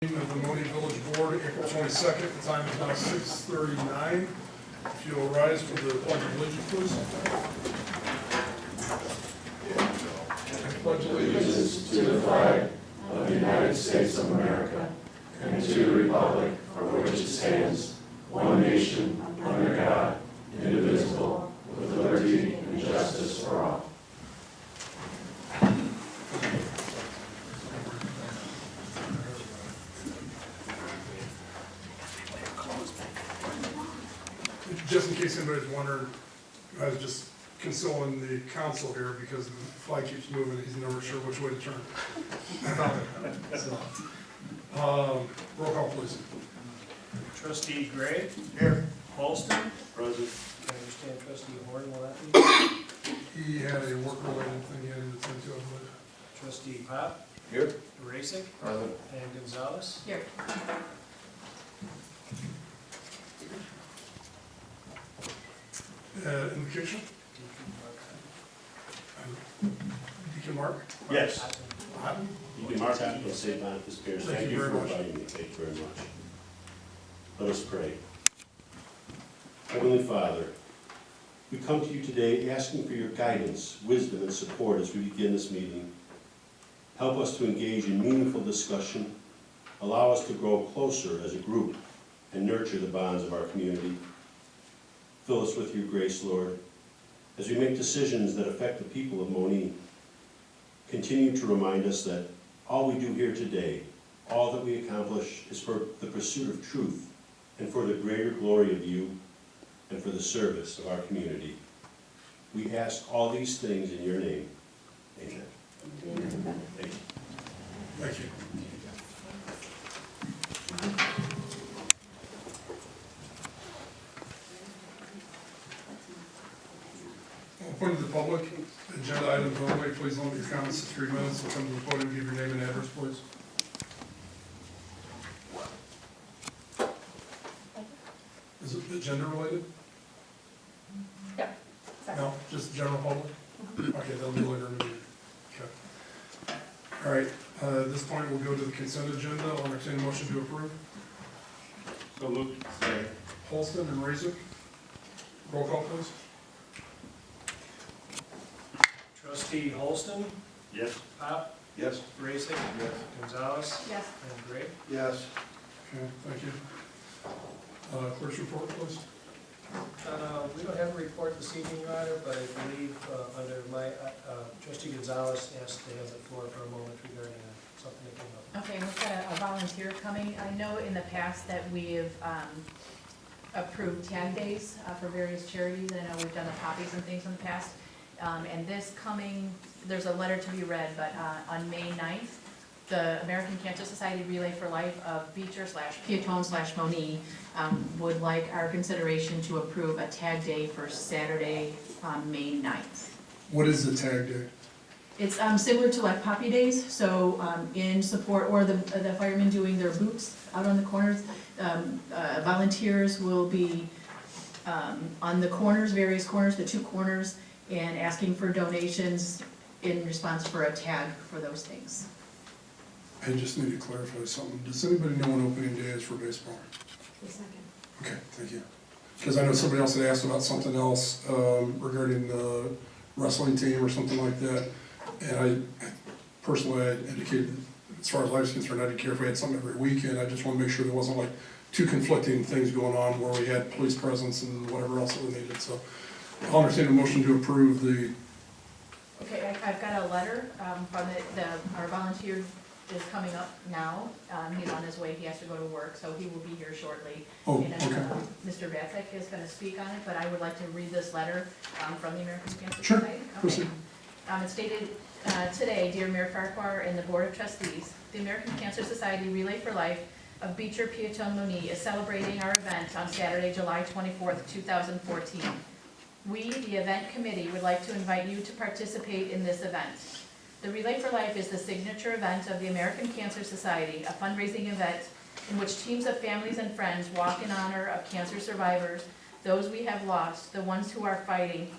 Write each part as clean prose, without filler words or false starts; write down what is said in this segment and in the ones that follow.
Of the Monee Village Board, April 22nd. The time is now 6:39. If you'll rise for the Pledge of Allegiance, please. I pledge Allegiance to the flag of the United States of America and to the republic for which it stands, one nation, under God, indivisible, with liberty and justice for all. Just in case anybody's wondering, I was just consoling the council here because the flag keeps moving. He's never sure which way to turn. Roll call, please. Trustee Gray? Here. Holston? Present. I understand trustee Horn will that be? He had a work-related thing he had to attend to, I believe. Trustee Pop? Here. Racick? Present. And Gonzalez? Here. Invocation? Deacon Mark? Yes. Houghton? You can mark that and say that this appears. Thank you for very much. inviting me. Thank you very much. Let us pray. Heavenly Father, we come to you today asking for your guidance, wisdom, and support as we begin this meeting. Help us to engage in meaningful discussion, allow us to grow closer as a group, and nurture the bonds of our community. Fill us with your grace, Lord, as we make decisions that affect the people of Monee. Continue to remind us that all we do here today, all that we accomplish, is for the pursuit of truth and for the greater glory of you and for the service of our community. We ask all these things in your name. Amen. Amen. Thank you. Thank you. Open to the public, agenda items only. Please limit your comments to 3 minutes. We'll come to the podium, give your name and address, please. Is it agenda related? Yeah. No, just general public? Okay, that'll be later in the meeting. Okay. All right, at this point, we'll go to the consent agenda. I'll entertain a motion to approve. So moved. Holston and Raisik. Roll call, please. Trustee Holston? Yes. Pop? Yes. Racick? Yes. Gonzalez? Yes. And Gray? Yes. Okay, thank you. Clerk's report, please. We don't have a report this evening, Your Honor, but I believe under my, trustee Gonzalez asked to have the floor for a moment regarding something that came up. Okay, we've got a volunteer coming. I know in the past that we have approved tag days for various charities. I know we've done the poppies and things in the past. And this coming, there's a letter to be read, but on May 9th, the American Cancer Society Relay for Life of Beecher/Piatone/Monee would like our consideration to approve a tag day for Saturday, May 9th. What is the tag day? It's similar to like Poppy Days, so in support, or the firemen doing their boots out on the corners. Volunteers will be on the corners, various corners, the 2 corners, and asking for donations in response for a tag for those things. I just need to clarify something. Does anybody know when opening day is for baseball? The second. Okay, thank you. Because I know somebody else had asked about something else regarding the wrestling team or something like that. And I personally, I indicated, as far as I was concerned, I didn't care if we had something every weekend. I just want to make sure there wasn't like 2 conflicting things going on where we had police presence and whatever else that we needed. So I'll entertain a motion to approve the. Okay, I've got a letter from our volunteer is coming up now. He's on his way, he has to go to work, so he will be here shortly. Oh, And then, okay. Mr. Dresback is going to speak on it, but I would like to read this letter from the American Cancer Sure, Society. proceed. It's dated today, dear Mayor Farquhar and the Board of Trustees. The American Cancer Society Relay for Life of Beecher/Piatone/Monee is celebrating our event on Saturday, July 24th, 2014. We, the event committee, would like to invite you to participate in this event. The Relay for Life is the signature event of the American Cancer Society, a fundraising event in which teams of families and friends walk in honor of cancer survivors, those we have lost, the ones who are fighting,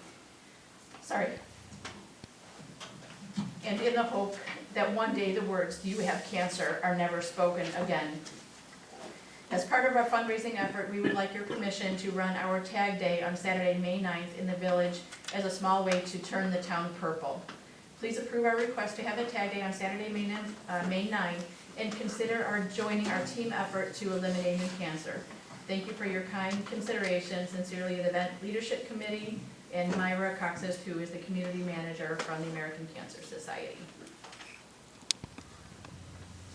and in the hope that one day the words, "You have cancer," are never spoken again. As part of our fundraising effort, we would like your permission to run our Tag Day on Saturday, May 9th in the village as a small way to turn the town purple. Please approve our request to have a Tag Day on Saturday, May 9th, and consider joining our team effort to eliminating cancer. Thank you for your kind consideration. Sincerely, the Event Leadership Committee and Myra Coxis, who is the community manager from the American Cancer Society.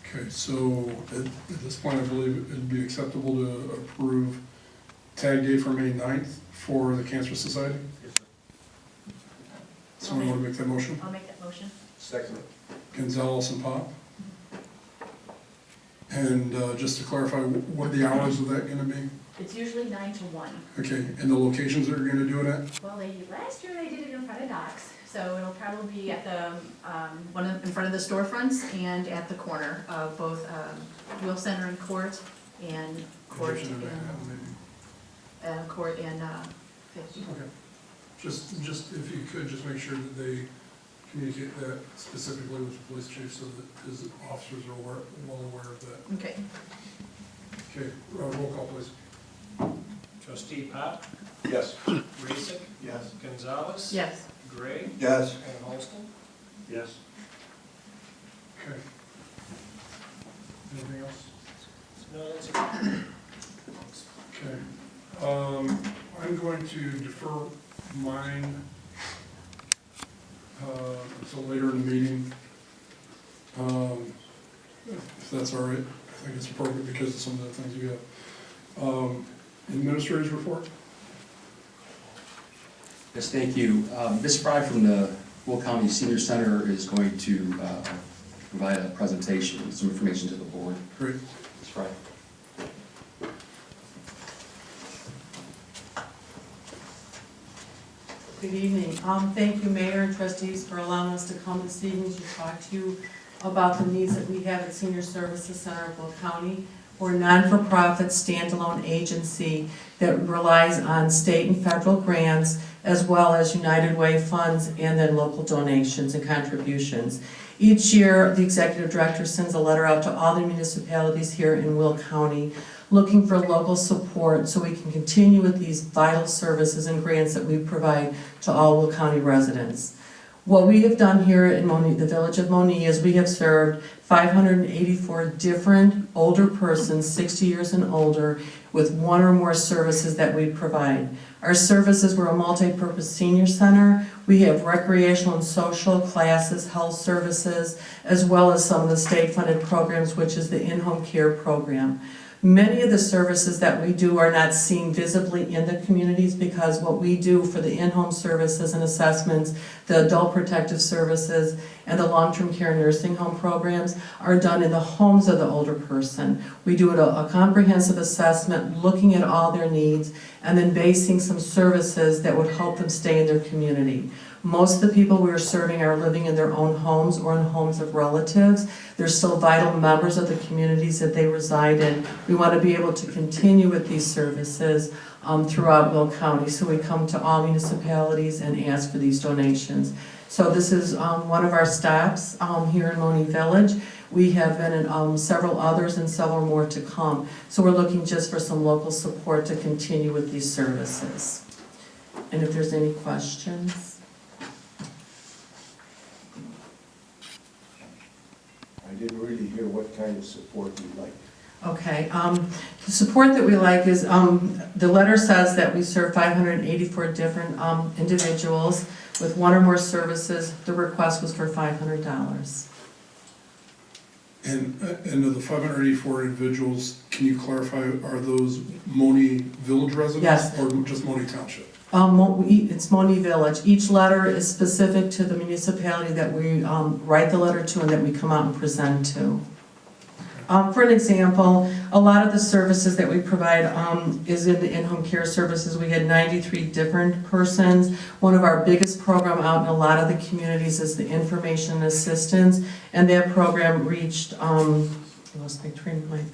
Okay, so at this point, I believe it'd be acceptable to approve Tag Day for May 9th for the Cancer Society? Someone want to make that motion? I'll make that motion. Second. Gonzalez and Pop? And just to clarify, what are the hours of that gonna be? It's usually 9 to 1. Okay, and the locations that you're gonna do it at? Well, last year they did it in front of Doc's, so it'll probably be at the, in front of the storefronts and at the corner of both Will Center and Court and Court Location and, maybe. Court and 50. Okay. Just if you could, just make sure that they communicate that specifically with the police chief so that his officers are well aware of that. Okay. Okay, roll call please. Trustee Pop, Yes. Raisik, Yes. Gonzalez. Yes. Gray, Yes. and Holston. Yes. Okay. Anything else? No, that's it. Okay. I'm going to defer mine until later in the meeting. If that's all right, I think it's appropriate because of some of the things we have. Administrators report? Yes, thank you. Ms. Fry from the Will County Senior Center is going to provide a presentation, some information to the board. Great. Ms. Fry. Good evening. Thank you, Mayor and trustees, for allowing us to come this evening to talk to you about the needs that we have at Senior Services Center of Will County. We're a non-for-profit standalone agency that relies on state and federal grants as well as United Way funds and then local donations and contributions. Each year, the executive director sends a letter out to all the municipalities here in Will County looking for local support so we can continue with these vital services and grants that we provide to all Will County residents. What we have done here in Monee, the village of Monee, is we have served 584 different older persons, 60 years and older, with one or more services that we provide. Our services, we're a multi-purpose senior center. We have recreational and social classes, health services, as well as some of the state-funded programs, which is the in-home care program. Many of the services that we do are not seen visibly in the communities because what we do for the in-home services and assessments, the adult protective services, and the long-term care nursing home programs are done in the homes of the older person. We do a comprehensive assessment looking at all their needs and then basing some services that would help them stay in their community. Most of the people we are serving are living in their own homes or in homes of relatives. They're still vital members of the communities that they reside in. We want to be able to continue with these services throughout Will County. So we come to all municipalities and ask for these donations. So this is one of our stops here in Monee Village. We have been in several others and several more to come. So we're looking just for some local support to continue with these services. And if there's any questions. I didn't really hear what kind of support you'd like. Okay, the support that we like is, the letter says that we serve 584 different individuals with one or more services. The request was for $500. And of the 584 individuals, can you clarify, are those Monee Village residents? Yes. Or just Monee Township? It's Monee Village. Each letter is specific to the municipality that we write the letter to and that we come out and present to. For an example, a lot of the services that we provide is in the in-home care services. We had 93 different persons. One of our biggest program out in a lot of the communities is the information assistance, and that program reached, I lost my train of mind.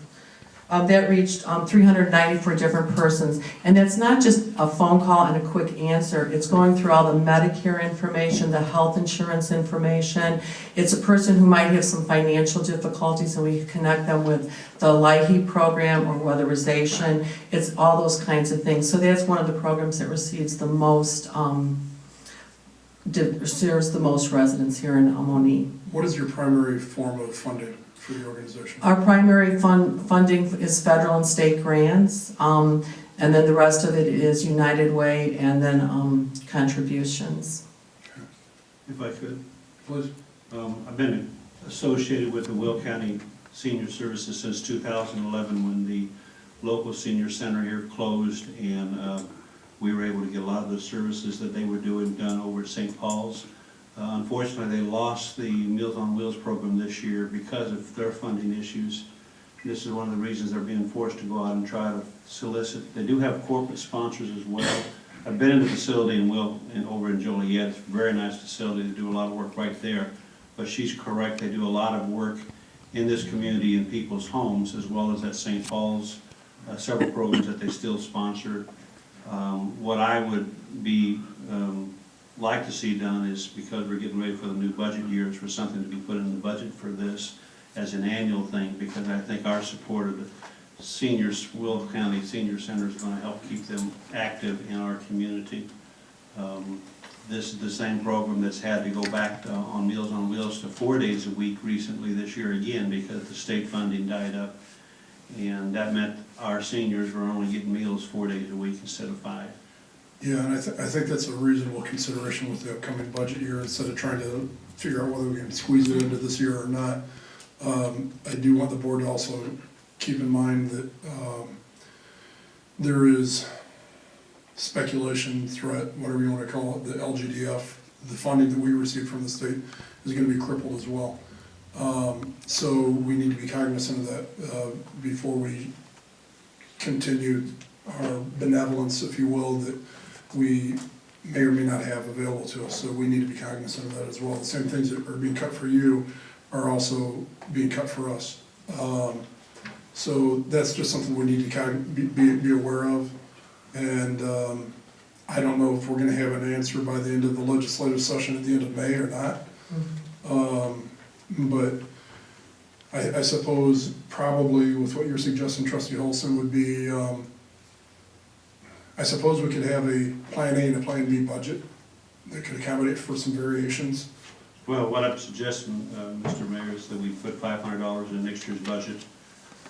That reached 394 different persons. And that's not just a phone call and a quick answer. It's going through all the Medicare information, the health insurance information. It's a person who might have some financial difficulties, and we connect them with the LIHEAP program or weatherization. It's all those kinds of things. So that's one of the programs that receives the most, serves the most residents here in Monee. What is your primary form of funding for the organization? Our primary funding is federal and state grants, and then the rest of it is United Way and then contributions. If I could, Please. I've been associated with the Will County Senior Services since 2011 when the local senior center here closed, and we were able to get a lot of the services that they were doing done over at St. Paul's. Unfortunately, they lost the Meals on Wheels program this year because of their funding issues. This is one of the reasons they're being forced to go out and try to solicit. They do have corporate sponsors as well. I've been in the facility over in Joliet. It's a very nice facility. They do a lot of work right there. But she's correct. They do a lot of work in this community in people's homes, as well as at St. Paul's, several programs that they still sponsor. What I would be like to see done is, because we're getting ready for the new budget year, is for something to be put in the budget for this as an annual thing, because I think our support of the seniors, Will County Senior Center, is going to help keep them active in our community. This is the same program that's had to go back on Meals on Wheels to 4 days a week recently this year again, because the state funding died up, and that meant our seniors were only getting meals 4 days a week instead of 5. Yeah, and I think that's a reasonable consideration with the upcoming budget year, instead of trying to figure out whether we can squeeze it into this year or not. I do want the board to also keep in mind that there is speculation, threat, whatever you want to call it, the LGDF, the funding that we receive from the state is going to be crippled as well. So we need to be cognizant of that before we continue our benevolence, if you will, that we may or may not have available to us. So we need to be cognizant of that as well. The same things that are being cut for you are also being cut for us. So that's just something we need to be aware of. And I don't know if we're going to have an answer by the end of the legislative session at the end of May or not. But I suppose probably with what you're suggesting, Trustee Holson, would be, I suppose we could have a Plan A and a Plan B budget that could accommodate for some variations. Well, what I'm suggesting, Mr. Mayor, is that we put $500 in next year's budget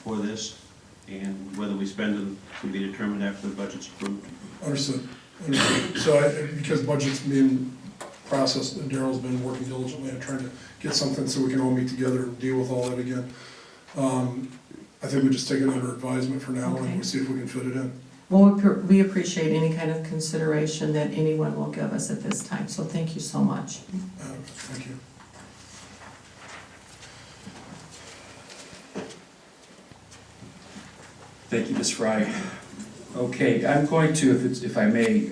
for this, and whether we spend them can be determined after the budget's approved. Understood. So because budget's being processed, and Daryl's been working diligently on trying to get something so we can all meet together and deal with all that again. I think we just take it under advisement for now, and we'll see if we can fit it in. Well, we appreciate any kind of consideration that anyone will give us at this time, so thank you so much. Thank you. Thank you, Ms. Fry. Okay, I'm going to, if I may,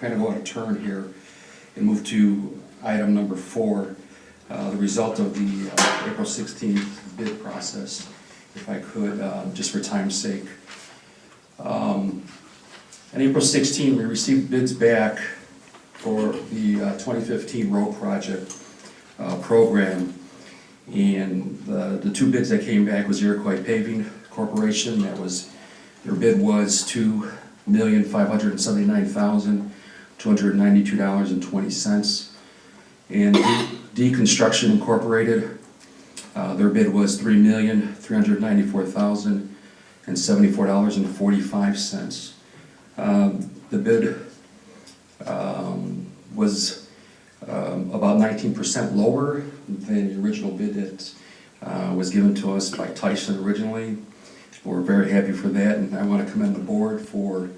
kind of go on a turn here and move to item number 4, the result of the April 16th bid process, if I could, just for time's sake. On April 16th, we received bids back for the 2015 road project program, and the 2 bids that came back was Iroquois Paving Corporation. That was, their bid was $2,579,292.20, and Deconstruction Incorporated, their bid was $3,394,074.45. The bid was about 19% lower than the original bid that was given to us by Tyson originally. We're very happy for that, and I want to commend the board for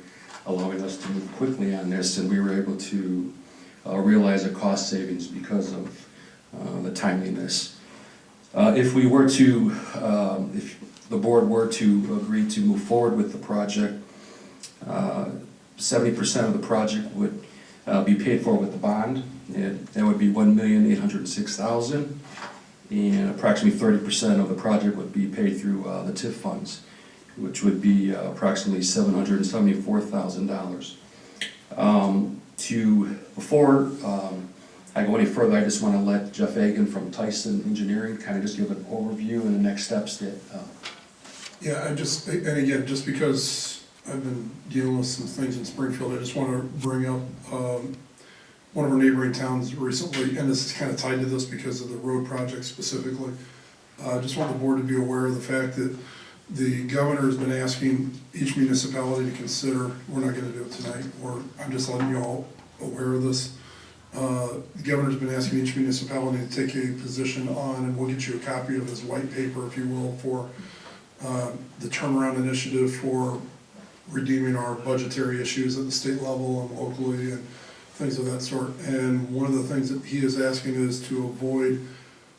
allowing us to move quickly on this, and we were able to realize a cost savings because of the timeliness. If we were to, if the board were to agree to move forward with the project, 70% of the project would be paid for with the bond, and that would be $1,806,000, and approximately 30% of the project would be paid through the TIF funds. which would be approximately $774,000. Before I go any further, I just want to let Jeff Agan from Tyson Engineering kind of just give an overview and the next steps that. Yeah, and again, just because I've been dealing with some things in Springfield, I just want to bring up one of our neighboring towns recently, and this is kind of tied to this because of the road project specifically. I just want the board to be aware of the fact that the governor has been asking each municipality to consider, we're not going to do it tonight, I'm just letting you all aware of this. The governor's been asking each municipality to take a position on, and we'll get you a copy of his white paper, if you will, for the turnaround initiative for redeeming our budgetary issues at the state level and locally and things of that sort. And one of the things that he is asking is to avoid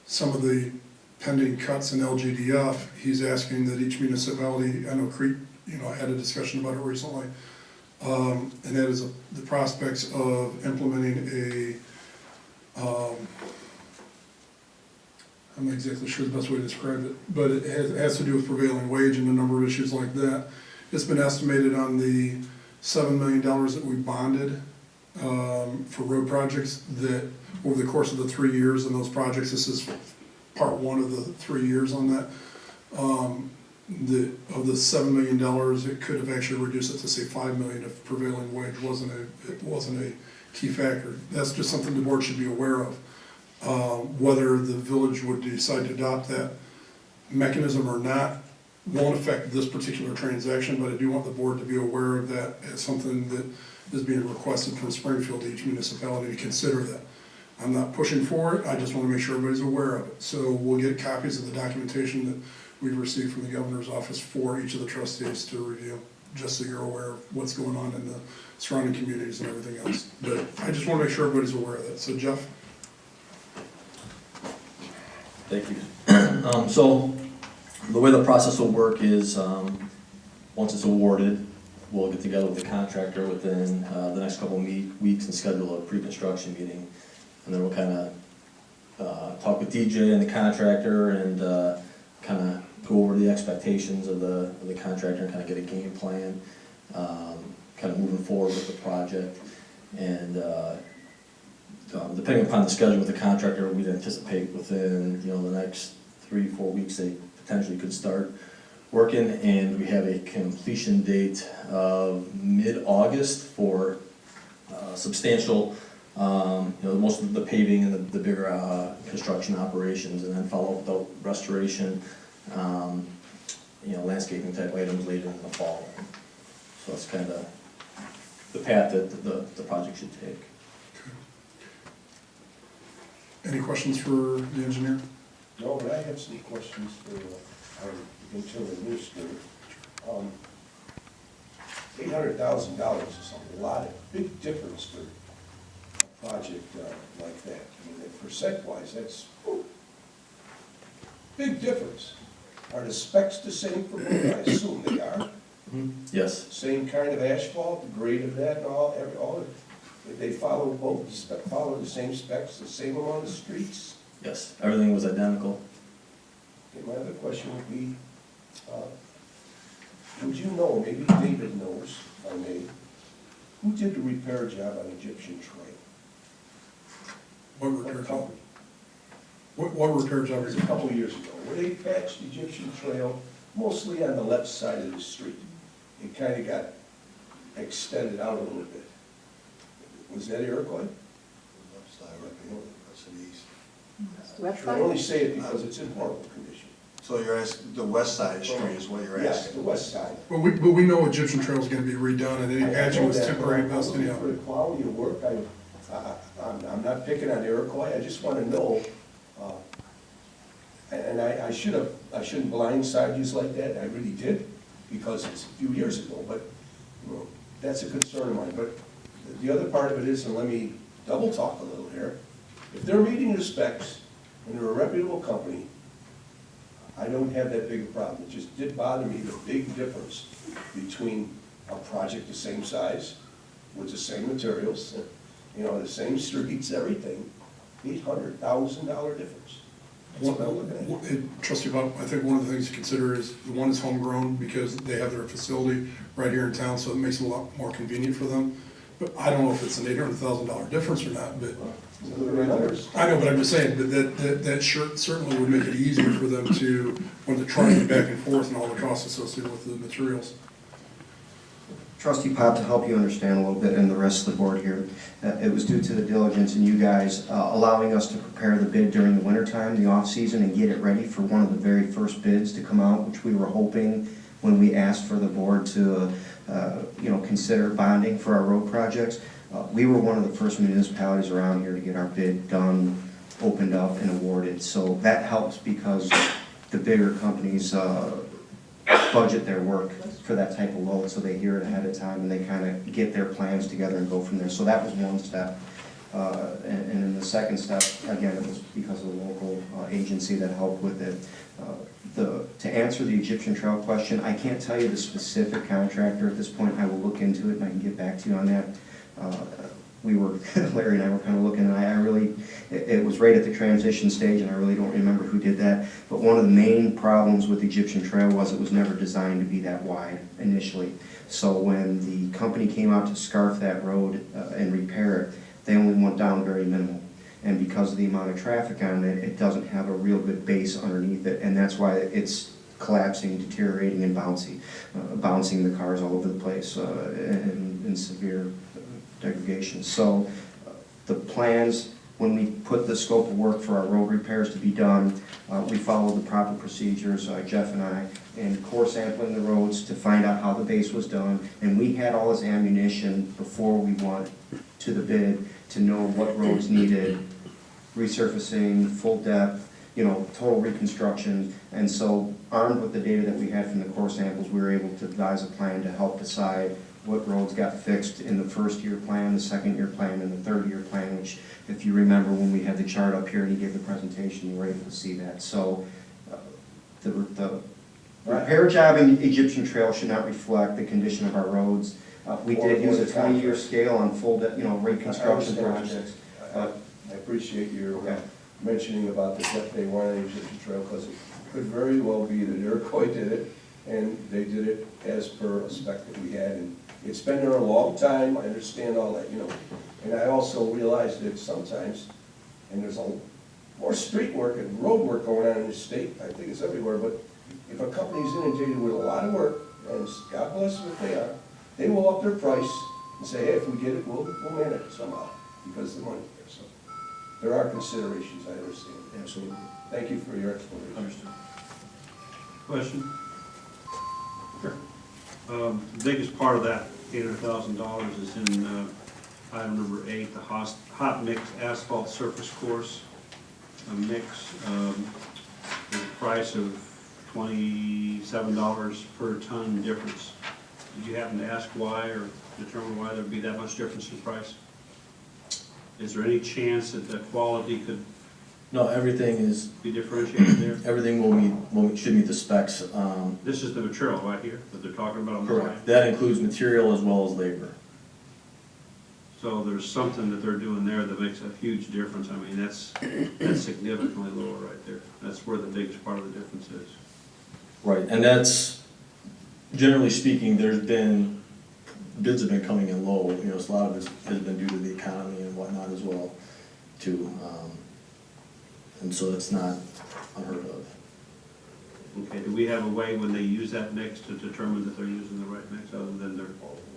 some of the pending cuts in LGDF. He's asking that each municipality, I know Crete, had a discussion about it recently, and that is the prospects of implementing I'm not exactly sure the best way to describe it, but it has to do with prevailing wage and a number of issues like that. It's been estimated on the $7 million that we bonded for road projects that over the course of the 3 years in those projects, this is part one of the 3 years on that. Of the $7 million, it could have actually reduced it to say $5 million if prevailing wage wasn't a key factor. That's just something the board should be aware of. Whether the village would decide to adopt that mechanism or not won't affect this particular transaction, but I do want the board to be aware of that as something that is being requested from Springfield to each municipality to consider that. I'm not pushing for it, I just want to make sure everybody's aware of it. So we'll get copies of the documentation that we've received from the governor's office for each of the trustees to review, just so you're aware of what's going on in the surrounding communities and everything else. But I just want to make sure everybody's aware of that. So Jeff? Thank you. So the way the process will work is once it's awarded, we'll get together with the contractor within the next couple of weeks and schedule a pre-construction meeting. And then we'll kind of talk with DJ and the contractor and kind of go over the expectations of the contractor and kind of get a game plan, kind of moving forward with the project. And depending upon the schedule with the contractor, we'd anticipate within the next 3-4 weeks they potentially could start working, and we have a completion date of mid-August for substantial, most of the paving and the bigger construction operations, and then follow up with the restoration, landscaping type items later in the fall. So that's kind of the path that the project should take. Any questions for the engineer? No, but I have some questions for our internal administrator. $800,000 is a lot, a big difference for a project like that. I mean, percent-wise, that's big difference. Are the specs the same for both? I assume they are. Yes. Same kind of asphalt, the grade of that and all they follow follow the same specs, the same amount of streets? Yes, everything was identical. Okay, my other question would be, would you know, maybe David knows, if I may, who did the repair job on Egyptian Trail? What repair What job? company? What repair job It is was it? a couple of years ago, where they patched Egyptian Trail mostly on the left side of the street. It kind of got extended out a little bit. Was that Iroquois? I only say it because it's in horrible condition. So you're asking, the west side of the street is what you're Yes, asking? the west side. But we know Egyptian Trail is going to be redone, and any patching was temporary at best anyhow. For the quality of work, I'm not picking on Iroquois, I just want to know, and I shouldn't blindside you like that, I really did, because it's a few years ago, but that's a concern of mine. But the other part of it is, and let me double talk a little here, if they're meeting the specs and they're a reputable company, I don't have that big a problem. It just did bother me, the big difference between a project the same size, with the same materials, the same streets, everything, $800,000 difference. Trustee Bob, I think one of the things to consider is the one is homegrown because they have their facility right here in town, so it makes it a lot more convenient for them. But I don't know if it's an $800,000 difference or not, but I know, but I'm just saying, but that certainly would make it easier for them to, when they're trying back and forth and all the costs associated with the materials. Trustee Pop, to help you understand a little bit, and the rest of the board here, it was due to the diligence in you guys allowing us to prepare the bid during the wintertime, the off-season, and get it ready for one of the very first bids to come out, which we were hoping when we asked for the board to consider bonding for our road projects. We were one of the first municipalities around here to get our bid done, opened up, and awarded. So that helps because the bigger companies budget their work for that type of load, so they hear it ahead of time and they kind of get their plans together and go from there. So that was one step. And then the second step, again, it was because of the local agency that helped with it. To answer the Egyptian Trail question, I can't tell you the specific contractor at this point. I will look into it and I can get back to you on that. Larry and I were kind of looking, and it was right at the transition stage, and I really don't remember who did that. But one of the main problems with Egyptian Trail was it was never designed to be that wide initially. So when the company came out to scarf that road and repair it, they only went down very minimal. And because of the amount of traffic on it, it doesn't have a real good base underneath it, and that's why it's collapsing, deteriorating, and bouncing the cars all over the place in severe degradation. So the plans, when we put the scope of work for our road repairs to be done, we followed the proper procedures, Jeff and I, in core sampling the roads to find out how the base was done, and we had all this ammunition before we went to the bid to know what roads needed resurfacing, full depth, total reconstruction. And so armed with the data that we had from the core samples, we were able to devise a plan to help decide what roads got fixed in the first year plan, the second year plan, and the third year plan, which, if you remember when we had the chart up here and he gave the presentation, you were able to see that. So the repair job in Egyptian Trail should not reflect the condition of our roads. We did use a 20-year scale on full, reconstruction projects. I appreciate your mentioning about the depth they wanted in Egyptian Trail, because it could very well be that Iroquois did it, and they did it as per a spec that we had, and it's been there a long time. I understand all that, and I also realize that sometimes, and there's more street work and road work going on in the state, I think it's everywhere, but if a company's inundated with a lot of work, and God bless them if they are, they will up their price and say, hey, if we get it, we'll manage it somehow, because the money's there. So there are considerations, I understand. Absolutely. Thank you for your explanation. Understood. Question? Sure. The biggest part of that $800,000 is in item number 8, the hot mix asphalt surface course. A mix, the price of $27 per ton difference. Did you happen to ask why or determine why there'd be that much difference in price? Is there any chance that the quality could No, everything is, be differentiated there? everything should meet the specs. This is the material right here that they're talking about on the right. Correct. That includes material as well as labor. So there's something that they're doing there that makes a huge difference. I mean, that's significantly lower right there. That's where the biggest part of the difference is. Right, and that's, generally speaking, bids have been coming in low. So a lot of it has been due to the economy and whatnot as well, too. And so it's not unheard of. Okay, do we have a way when they use that mix to determine that they're using the right mix other than their?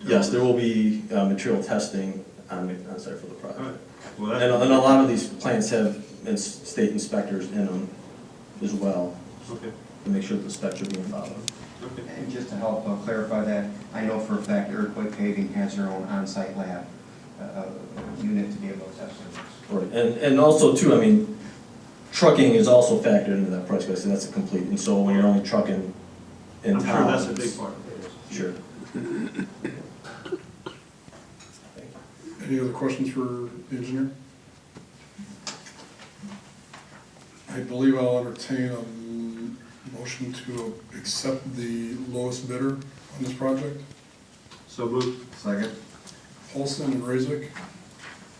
Yes, there will be material testing on site for the All right. project. Well, And that's, a lot of these plants have state inspectors in them as well, okay, to make sure that the specs are being followed. okay. And just to help clarify that, I know for a fact Iroquois Paving has their own on-site lab unit to be able to test it. Right, and also too, trucking is also factored into that price, because that's a complete, and so when you're only trucking in I'm town. sure that's a big part of it. Sure. Any other questions for the engineer? I believe I'll entertain a motion to accept the lowest bidder on this project. So moved. Second. Paulson and Raisik.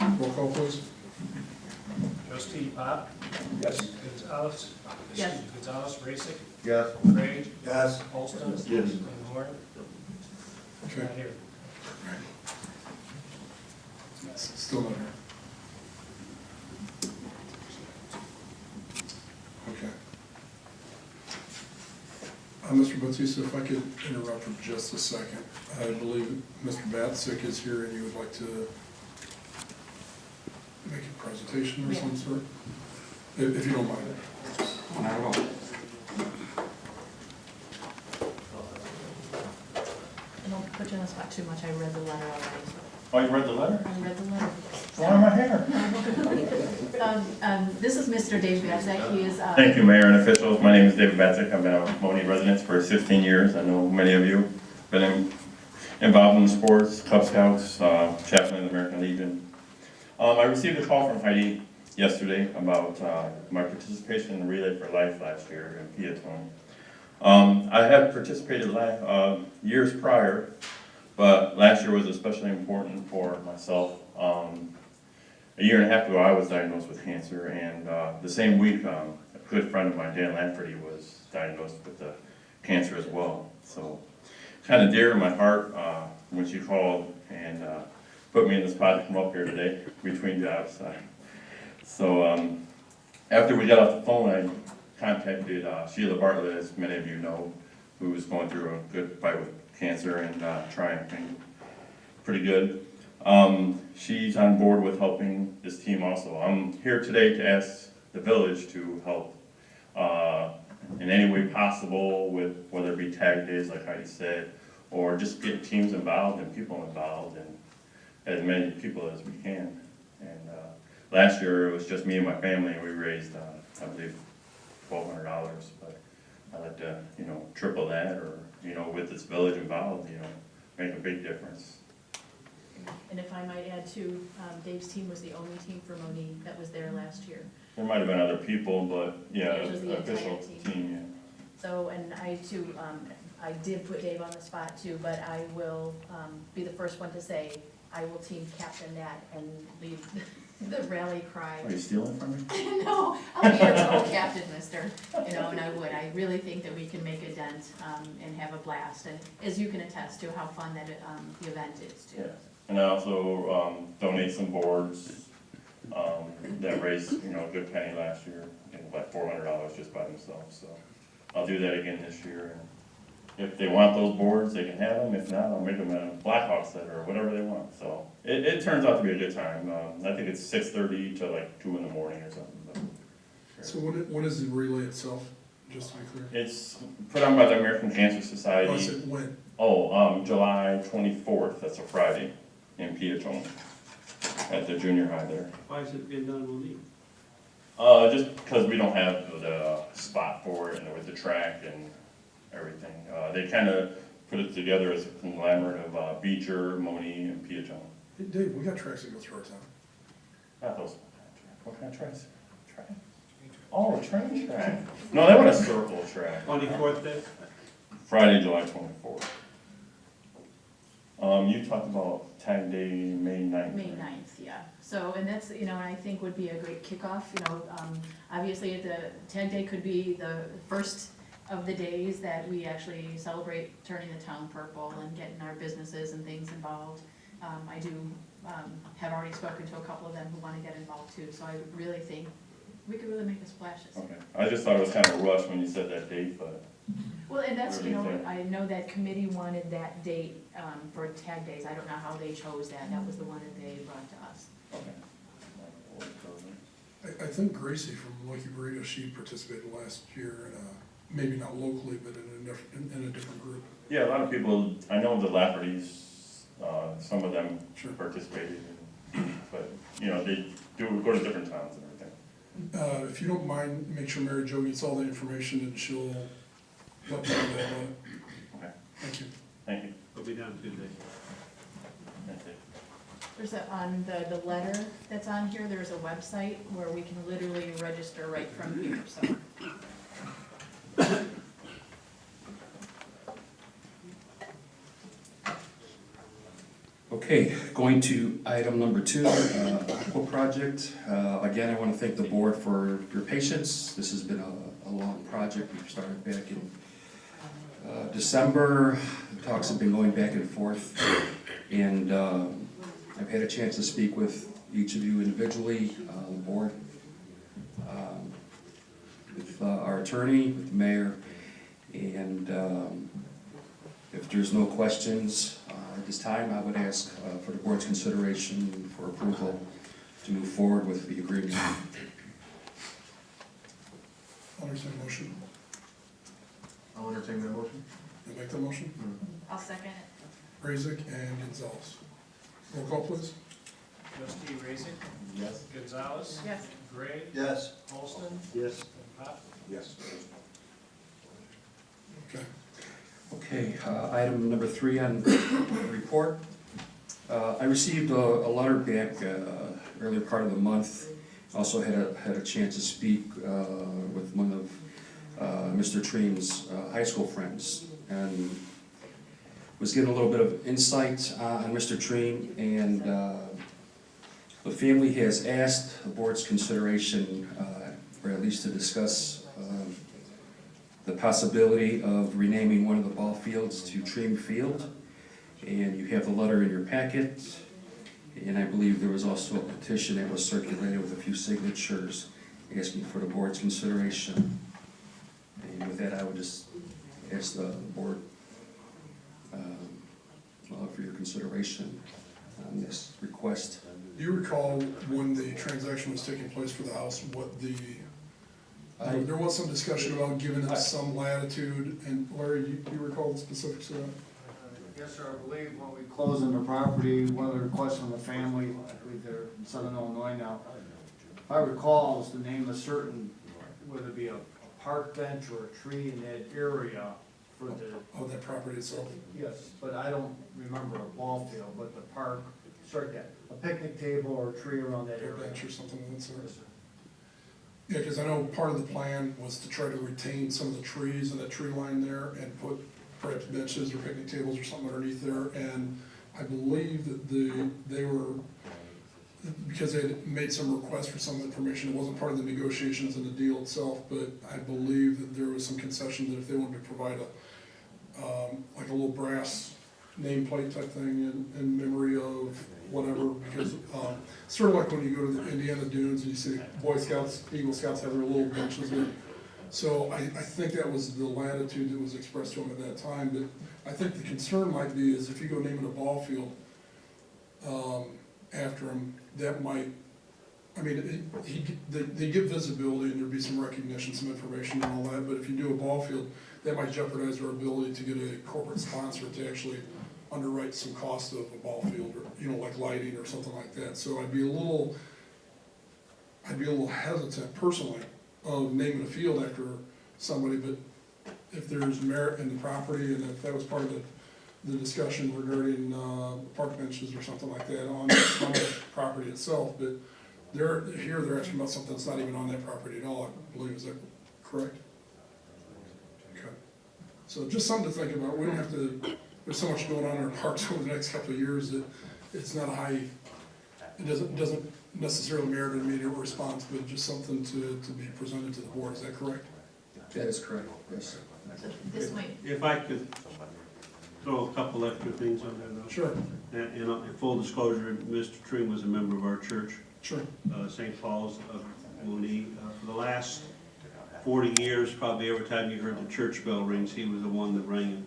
Roll call, please. Trustee Pop? Yes. Gonzalez? Yes. Gonzalez, Raisik? Yes. Gray? Yes. Holston? Yes. And Horn? Okay, Not here. still not here. Okay. Mr. Batista, if I could interrupt for just a second. I believe Mr. Batsick is here and you would like to make a presentation or some sort? If you don't mind. Not at all. I don't put you on the spot too much, I read the letter already. Oh, you read the letter? I read the letter. Why am I here? This is Mr. Dave Batzak, he is, Thank you, Mayor and officials. My name is David Batzak. I've been a Monee resident for 16 years. I know many of you. Been involved in sports, Cub Scouts, chaplain in the American Legion. I received a call from Heidi yesterday about my participation in the Relay for Life last year in Peatone. I have participated years prior, but last year was especially important for myself. A year and a half ago, I was diagnosed with cancer, and the same week, a good friend of mine, Dan Lafferty, was diagnosed with cancer as well. So, kind of dear in my heart when she called and put me in the spot to come up here today between jobs. So, after we got off the phone, I contacted Sheila Bartlett, as many of you know, who was going through a good fight with cancer and triumphing pretty good. She's on board with helping this team also. I'm here today to ask the village to help in any way possible, with whether it be tag days like Heidi said, or just get teams involved and people involved, and as many people as we can. And last year it was just me and my family, and we raised I believe $1,200, but I'd like to, triple that, or, with this village involved, make a big difference. and if I might add too, Dave's team was the only team for Monee that was there last year. There might have been other people, but yeah, It was the official entire team, yeah. So, and I too, I did put Dave on the spot too, but I will be the first one to say, I will team captain that and lead the rally cry. Are you stealing from me? No, I'll be your total captain, mister, and I would. I really think that we can make a dent and have a blast, and as you can attest to how fun that the event is too. Yeah, and I also donate some boards that raised, a good penny last year, like $400 just by themselves, so I'll do that again this year. And if they want those boards, they can have them. If not, I'll make them a Blackhawks set or whatever they want. So it turns out to be a good time. I think it's 6:30 to like 2 in the morning or something. But, So when is the relay itself, just to be clear? it's put on by the American Cancer Society. Oh, I said when? July 24th. That's a Friday in Peatone at the junior high there. Why is it being done on Monee? Just because we don't have the spot for it, and with the track and everything. They kind of put it together as a conglomerate of Beecher, Monee, and Peatone. Hey, Dave, we got tracks that go through our town. Not those. What kind of tracks? Track? Oh, train track. No, they want a circle track. 24th day? Friday, July 24th. You talked about Tag Day, May 9th. May 9th, yeah. So, and that's, I think would be a great kickoff, obviously the Tag Day could be the first of the days that we actually celebrate turning the town purple and getting our businesses and things involved. I do have already spoken to a couple of them who want to get involved too, so I really think we could really make a splash this year. Okay. I just thought it was kind of rushed when you said that date, but Well, and that's, What do you think? I know that committee wanted that date for Tag Days. I don't know how they chose that. That was the one that they brought to us. okay. I think Gracie from Lucky Burrito, she participated last year in maybe not locally, but in a different group. Yeah, a lot of people, I know the Laffertys, some of them Sure. participated, but, they do go to different towns and everything. If you don't mind, make sure Mary Jo gets all the information and she'll let me know about it. Okay, Thank you. thank you. It'll be done Tuesday. Thank you. There's on the letter that's on here, there's a website where we can literally register right from here, so. Okay, going to item number 2, electrical project. Again, I want to thank the board for your patience. This has been a long project. We started back in December. The talks have been going back and forth. And I've had a chance to speak with each of you individually, the board, with our attorney, with the mayor. And if there's no questions at this time, I would ask for the board's consideration for approval to move forward with the agreement. I'll entertain a motion. I'll entertain that motion. You make the motion? I'll second it. Raisik and Gonzalez. Roll call, please. Trustee Raisik, Yes. Gonzalez, Yes. Gray, Yes. Holston, Yes. and Pop. Yes. Okay. Okay, item number 3 on the report. I received a letter back earlier part of the month. Also had a chance to speak with one of Mr. Treem's high school friends, and was getting a little bit of insight on Mr. Treem, and the family has asked the board's consideration, or at least to discuss the possibility of renaming one of the ball fields to Treem Field. And you have the letter in your packet, and I believe there was also a petition that was circulated with a few signatures asking for the board's consideration. And with that, I would just ask the board for your consideration on this request. Do you recall when the transaction was taking place for the house, what the, there was some discussion about giving it some latitude, and Larry, you recall the specifics of that? Yes, sir, I believe when we closed on the property, one of the requests from the family, I believe they're in Southern Illinois now, if I recall, was to name a certain, whether it be a park bench or a tree in that area for the, Of that property itself? yes, but I don't remember a ball field, but the park, strike that, a picnic table or a tree around that Or area. bench or something of that sort? Yes, sir. Yeah, because I know part of the plan was to try to retain some of the trees in that tree line there and put perhaps benches or picnic tables or something underneath there. And I believe that they were, because they had made some requests for some information, it wasn't part of the negotiations and the deal itself, but I believe that there was some concession that if they wanted to provide like a little brass nameplate type thing in memory of whatever, because sort of like when you go to the Indiana Dunes and you see Boy Scouts, Eagle Scouts have their little benches there. So I think that was the latitude that was expressed to them at that time, but I think the concern might be is if you go naming a ball field after him, that might, I mean, they give visibility and there'd be some recognition, some information and all that, but if you do a ball field, that might jeopardize our ability to get a corporate sponsor to actually underwrite some cost of a ball field, or, you know, like lighting or something like that. So I'd be a little hesitant personally of naming a field after somebody, but if there's merit in the property, and if that was part of the discussion regarding park benches or something like that on the property itself, but they're asking about something that's not even on that property at all, I believe, is that correct? Okay. So just something to think about. We don't have to, there's so much going on in our parks over the next couple of years that it's not a high, it doesn't necessarily merit an immediate response, but just something to be presented to the board. Is that correct? That is correct, yes. So this might, If I could throw a couple extra things on there though. Sure, And in full disclosure, Mr. Treem was a member of our church, sure. St. Paul's of Monee. For the last 40 years, probably every time you heard the church bell rings, he was the one that rang it.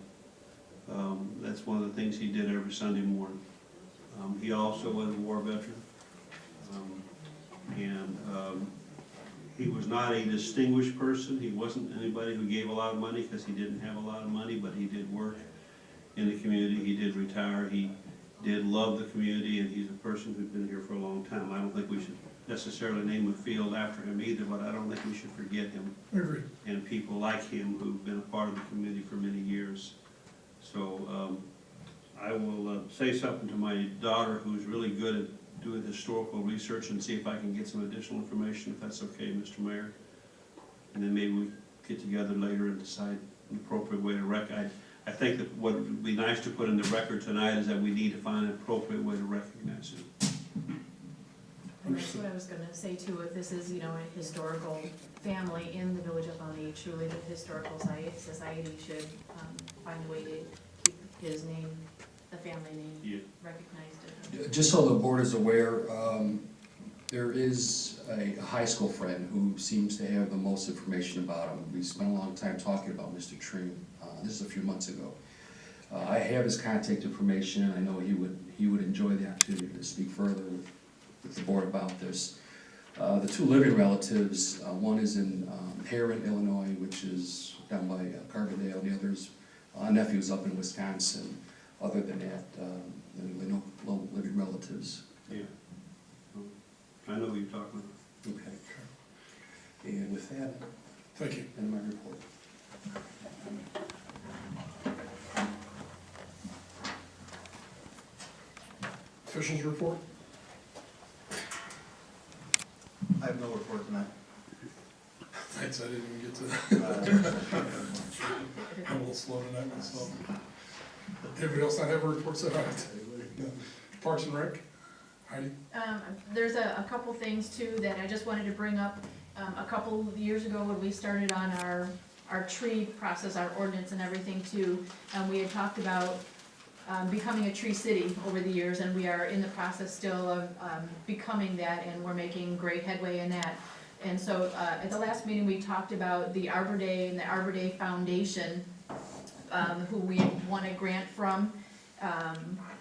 That's one of the things he did every Sunday morning. He also was a war veteran. He was not a distinguished person. He wasn't anybody who gave a lot of money because he didn't have a lot of money, but he did work in the community. He did retire. He did love the community, and he's a person who's been here for a long time. I don't think we should necessarily name a field after him either, but I don't think we should forget him I agree. and people like him who've been a part of the community for many years. So I will say something to my daughter, who's really good at doing historical research, and see if I can get some additional information, if that's okay, Mr. Mayor. And then maybe we get together later and decide an appropriate way to I think that what would be nice to put in the record tonight is that we need to find an appropriate way to recognize him. And that's what I was gonna say too, if this is, a historical family in the village of Monee, truly the historical society should find a way to keep his name, the family name recognized. Just so the board is aware, there is a high school friend who seems to have the most information about him. We spent a long time talking about Mr. Tring. This is a few months ago. I have his contact information, and I know he would enjoy the opportunity to speak further with the board about this. The two living relatives, one is in Heron, Illinois, which is down by Carbondale. The other's nephew's up in Wisconsin. Other than that, no living relatives. Yeah. I know who you're talking about. Okay. And with that, Thank you. end my report. Officials report? I have no report tonight. Thanks, I didn't even get to that. I'm a little slow tonight myself. Everybody else not have a report tonight? Parks and Rec? Heidi? There's a couple things too that I just wanted to bring up. A couple years ago when we started on our tree process, our ordinance and everything too, we had talked about becoming a tree city over the years, and we are in the process still of becoming that, and we're making great headway in that. And so at the last meeting, we talked about the Arbor Day and the Arbor Day Foundation, who we won a grant from,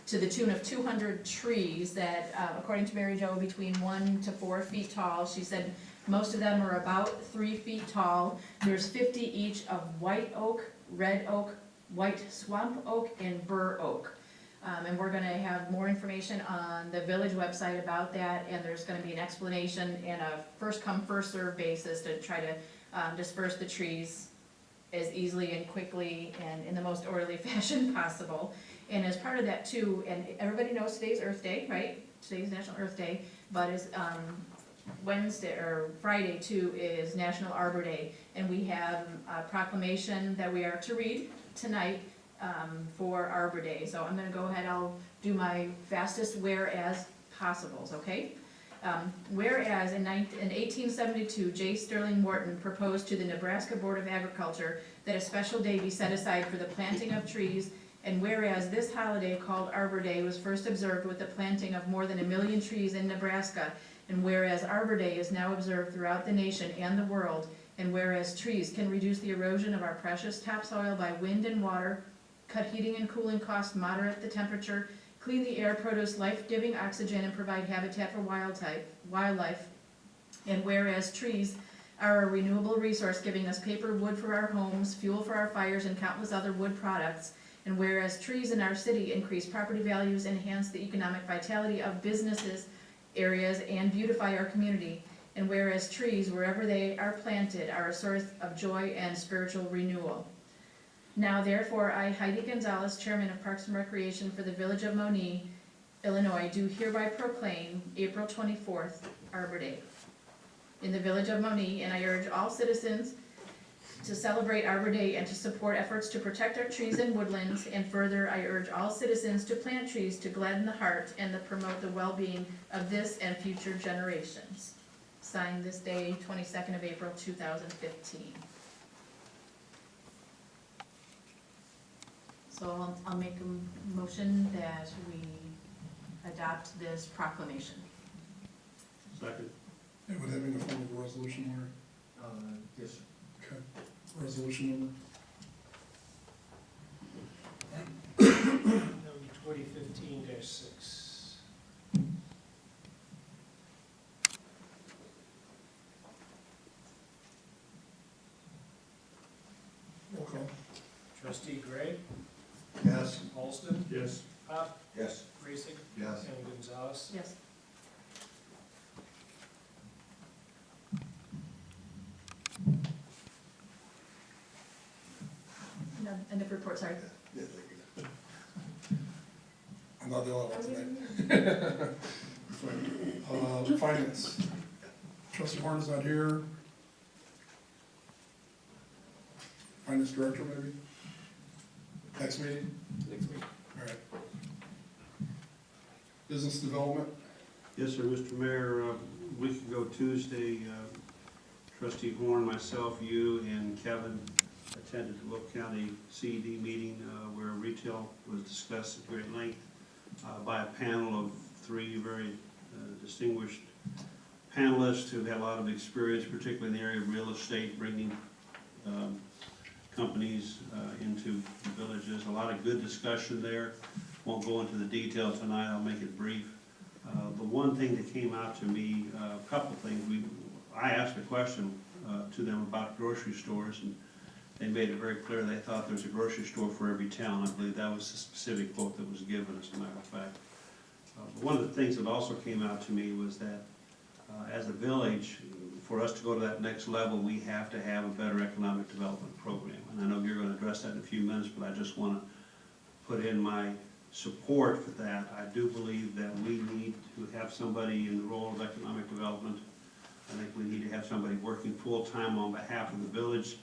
to the tune of 200 trees that, according to Mary Jo, between 1 to 4 feet tall. She said most of them are about 3 feet tall. There's 50 each of white oak, red oak, white swamp oak, and bur oak. And we're gonna have more information on the village website about that, and there's gonna be an explanation and a first come, first served basis to try to disperse the trees as easily and quickly and in the most orderly fashion possible. And as part of that too, and everybody knows today's Earth Day, right? Today's National Earth Day, but is Wednesday or Friday too is National Arbor Day, and we have a proclamation that we are to read tonight for Arbor Day. So I'm gonna go ahead, I'll do my fastest whereas possibles, okay? Whereas in 1872, J. Sterling Morton proposed to the Nebraska Board of Agriculture that a special day be set aside for the planting of trees, and whereas this holiday called Arbor Day was first observed with the planting of more than 1 million trees in Nebraska, and whereas Arbor Day is now observed throughout the nation and the world, and whereas trees can reduce the erosion of our precious topsoil by wind and water, cut heating and cooling costs, moderate the temperature, clean the air, produce life-giving oxygen, and provide habitat for wildlife. And whereas trees are a renewable resource giving us paper, wood for our homes, fuel for our fires, and countless other wood products. And whereas trees in our city increase property values, enhance the economic vitality of businesses, areas, and beautify our community. And whereas trees, wherever they are planted, are a source of joy and spiritual renewal. Now therefore, I, Heidi Gonzalez, Chairman of Parks and Recreation for the Village of Monee, Illinois, do hereby proclaim April 24th, Arbor Day, in the Village of Monee, and I urge all citizens to celebrate Arbor Day and to support efforts to protect our trees and woodlands, and further, I urge all citizens to plant trees to gladden the heart and to promote the well-being of this and future generations. Signed this day, 22nd of April, 2015. So I'll make a motion that we adopt this proclamation. Second. And would that be in the form of a resolution, Larry? Yes. Okay. Resolution Number 2015-6. Roll call. Trustee Gray, Yes. Alston, Yes. Pop, Yes. Raisik, Yes. and Gonzalez. Yes. No, end of report, sorry. I'm not the only one tonight. Finance. Trustee Horn's not here. Finance Director, maybe? Next meeting? Next week. All right. Business Development. Yes, sir, Mr. Mayor, a week ago Tuesday, trustee Horn, myself, you, and Kevin attended the Will County CED meeting where retail was discussed at great length by a panel of three very distinguished panelists who had a lot of experience, particularly in the area of real estate, bringing companies into the villages. A lot of good discussion there. Won't go into the detail tonight, I'll make it brief. The one thing that came out to me, a couple things, I asked a question to them about grocery stores, and they made it very clear they thought there's a grocery store for every town. I believe that was the specific quote that was given, as a matter of fact. But one of the things that also came out to me was that as a village, for us to go to that next level, we have to have a better economic development program. And I know you're going to address that in a few minutes, but I just want to put in my support for that. I do believe that we need to have somebody in the role of economic development. I think we need to have somebody working full-time on behalf of the village.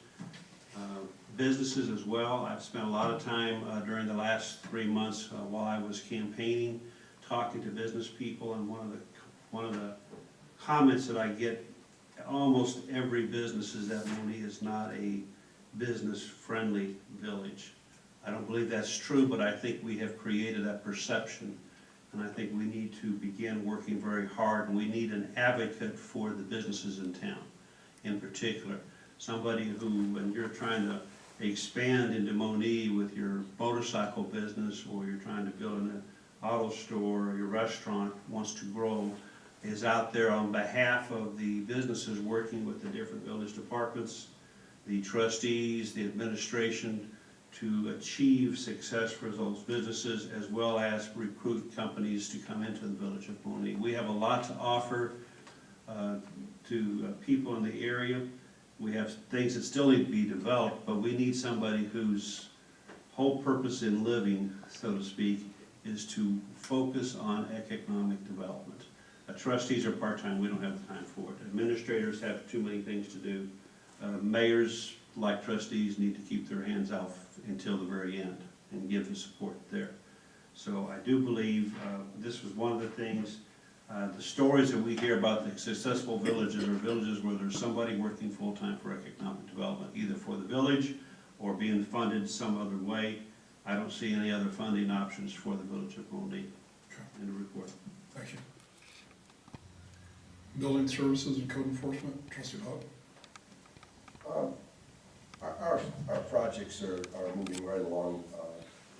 Businesses as well. I've spent a lot of time during the last 3 months while I was campaigning, talking to business people, and one of the comments that I get almost every business is that Monee is not a business-friendly village. I don't believe that's true, but I think we have created that perception, and I think we need to begin working very hard, and we need an advocate for the businesses in town in particular. Somebody who, when you're trying to expand into Monee with your motorcycle business, or you're trying to build an auto store, or your restaurant wants to grow, is out there on behalf of the businesses, working with the different village departments, the trustees, the administration, to achieve success for those businesses, as well as recruit companies to come into the village of Monee. We have a lot to offer to people in the area. We have things that still need to be developed, but we need somebody whose whole purpose in living, so to speak, is to focus on economic development. Trustees are part-time, we don't have the time for it. Administrators have too many things to do. Mayors, like trustees, need to keep their hands out until the very end and give the support there. So I do believe this was one of the things, the stories that we hear about the successful villages are villages where there's somebody working full-time for economic development, either for the village or being funded some other way. I don't see any other funding options for the village of Monee. In the report. Thank you. Building services and code enforcement, trustee Hub. Our projects are moving right along.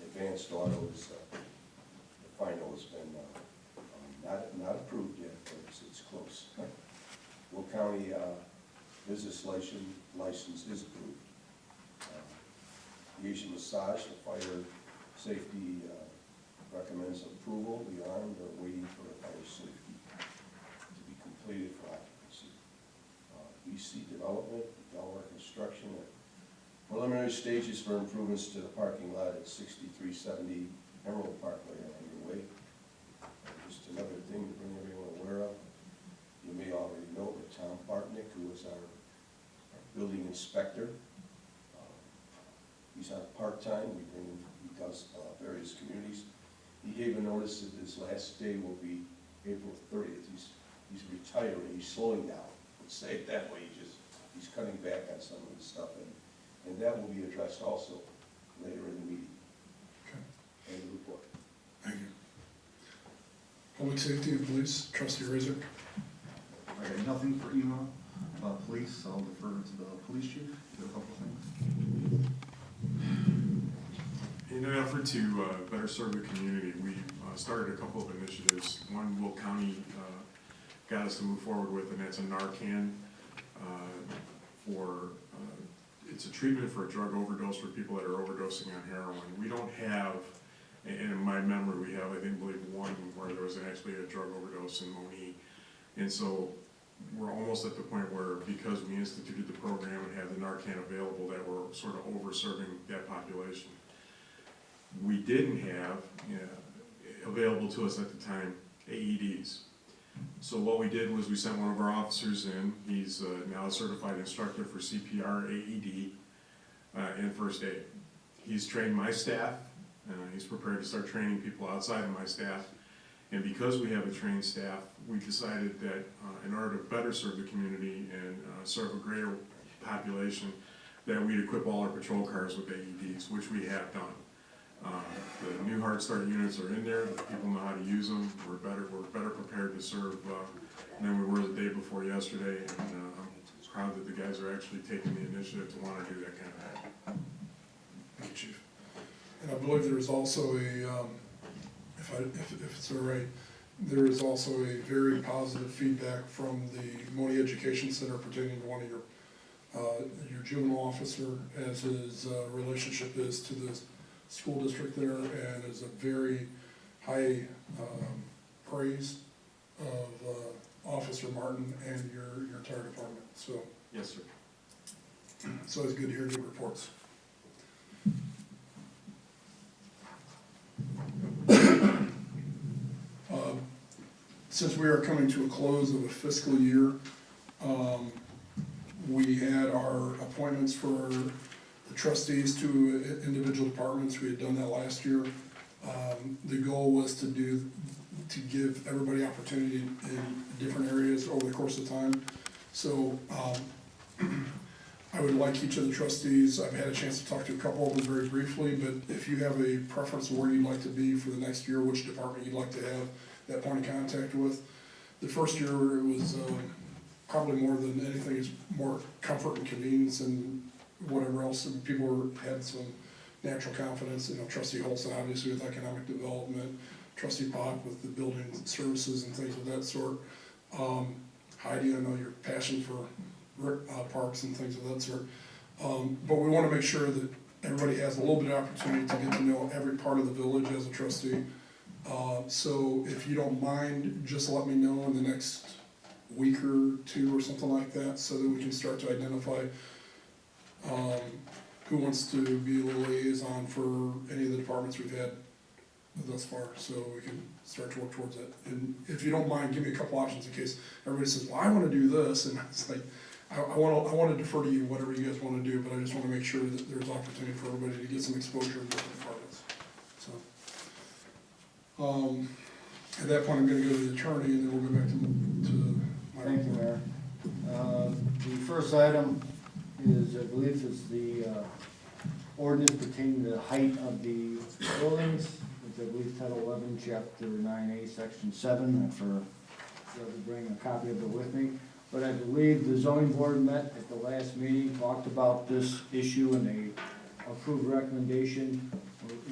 Advanced auto is, the final has been not approved yet, but it's close. Will County business license is approved. The Asian massage, the fire safety recommends approval. The armed are waiting for the fire safety to be completed for occupancy. EC development, Delaware construction at preliminary stages for improvements to the parking lot at 6370 Emerald Parkway are underway. Just another thing to bring everyone aware of. You may already know that Tom Bartnick, who is our building inspector, he's on part-time. We bring him, he does various communities. He gave a notice that his last day will be April 30th. He's retiring, he's slowing down. Let's say it that way. He's cutting back on some of the stuff, and that will be addressed also later in the meeting. Okay. And the report. Thank you. Public safety and police, trustee Razor. I got nothing for EMA, police, I'll defer to the police chief, do a couple things. In an effort to better serve the community, we started a couple of initiatives. One, Will County got us to move forward with, and that's a Narcan it's a treatment for a drug overdose for people that are overdosing on heroin. We don't have, and in my memory, we have, I believe one where there was actually a drug overdose in Monee. And so we're almost at the point where, because we instituted the program and have the Narcan available, that we're sort of over-serving that population. We didn't have available to us at the time AEDs. So what we did was we sent one of our officers in. He's now a certified instructor for CPR, AED, and first aid. He's trained my staff. He's prepared to start training people outside of my staff. And because we have a trained staff, we decided that in order to better serve the community and serve a greater population, that we'd equip all our patrol cars with AEDs, which we have done. The new Hard Start units are in there, the people know how to use them, we're better prepared to serve than we were the day before yesterday, and I'm proud that the guys are actually taking the initiative to want to do that kind of thing. Thank you, Chief. And I believe there is also a, if it's all right, there is also a very positive feedback from the Monee Education Center pertaining to one of your juvenile officer, as his relationship is to the school district there, and is a very high praise of Officer Martin and your entire department. So, Yes, sir. so it's good to hear good reports. Since we are coming to a close of a fiscal year, we had our appointments for the trustees to individual departments. We had done that last year. The goal was to give everybody opportunity in different areas over the course of time. So I would like each of the trustees, I've had a chance to talk to a couple of them very briefly, but if you have a preference of where you'd like to be for the next year, which department you'd like to have that point of contact with. The first year it was probably more than anything is more comfort and convenience and whatever else, and people had some natural confidence. You know, Trustee Holston obviously with economic development, Trustee Pock with the building services and things of that sort. Heidi, I know your passion for parks and things of that sort. But we want to make sure that everybody has a little bit of opportunity to get to know every part of the village as a trustee. So if you don't mind, just let me know in the next week or two or something like that, so that we can start to identify who wants to be the liaison for any of the departments we've had thus far, so we can start to work towards it. And if you don't mind, give me a couple options in case everybody says, well, I want to do this, and it's like, I want to defer to you, whatever you guys want to do, but I just want to make sure that there's opportunity for everybody to get some exposure in different departments. So, at that point, I'm going to go to the attorney, and then we'll go back to my. Thank you, Mayor. The first item is, I believe, is the ordinance pertaining to the height of the buildings, which I believe Title 11, Chapter 9A, Section 7. I forgot to bring a copy of it with me. But I believe the zoning board met at the last meeting, talked about this issue, and they approved recommendation.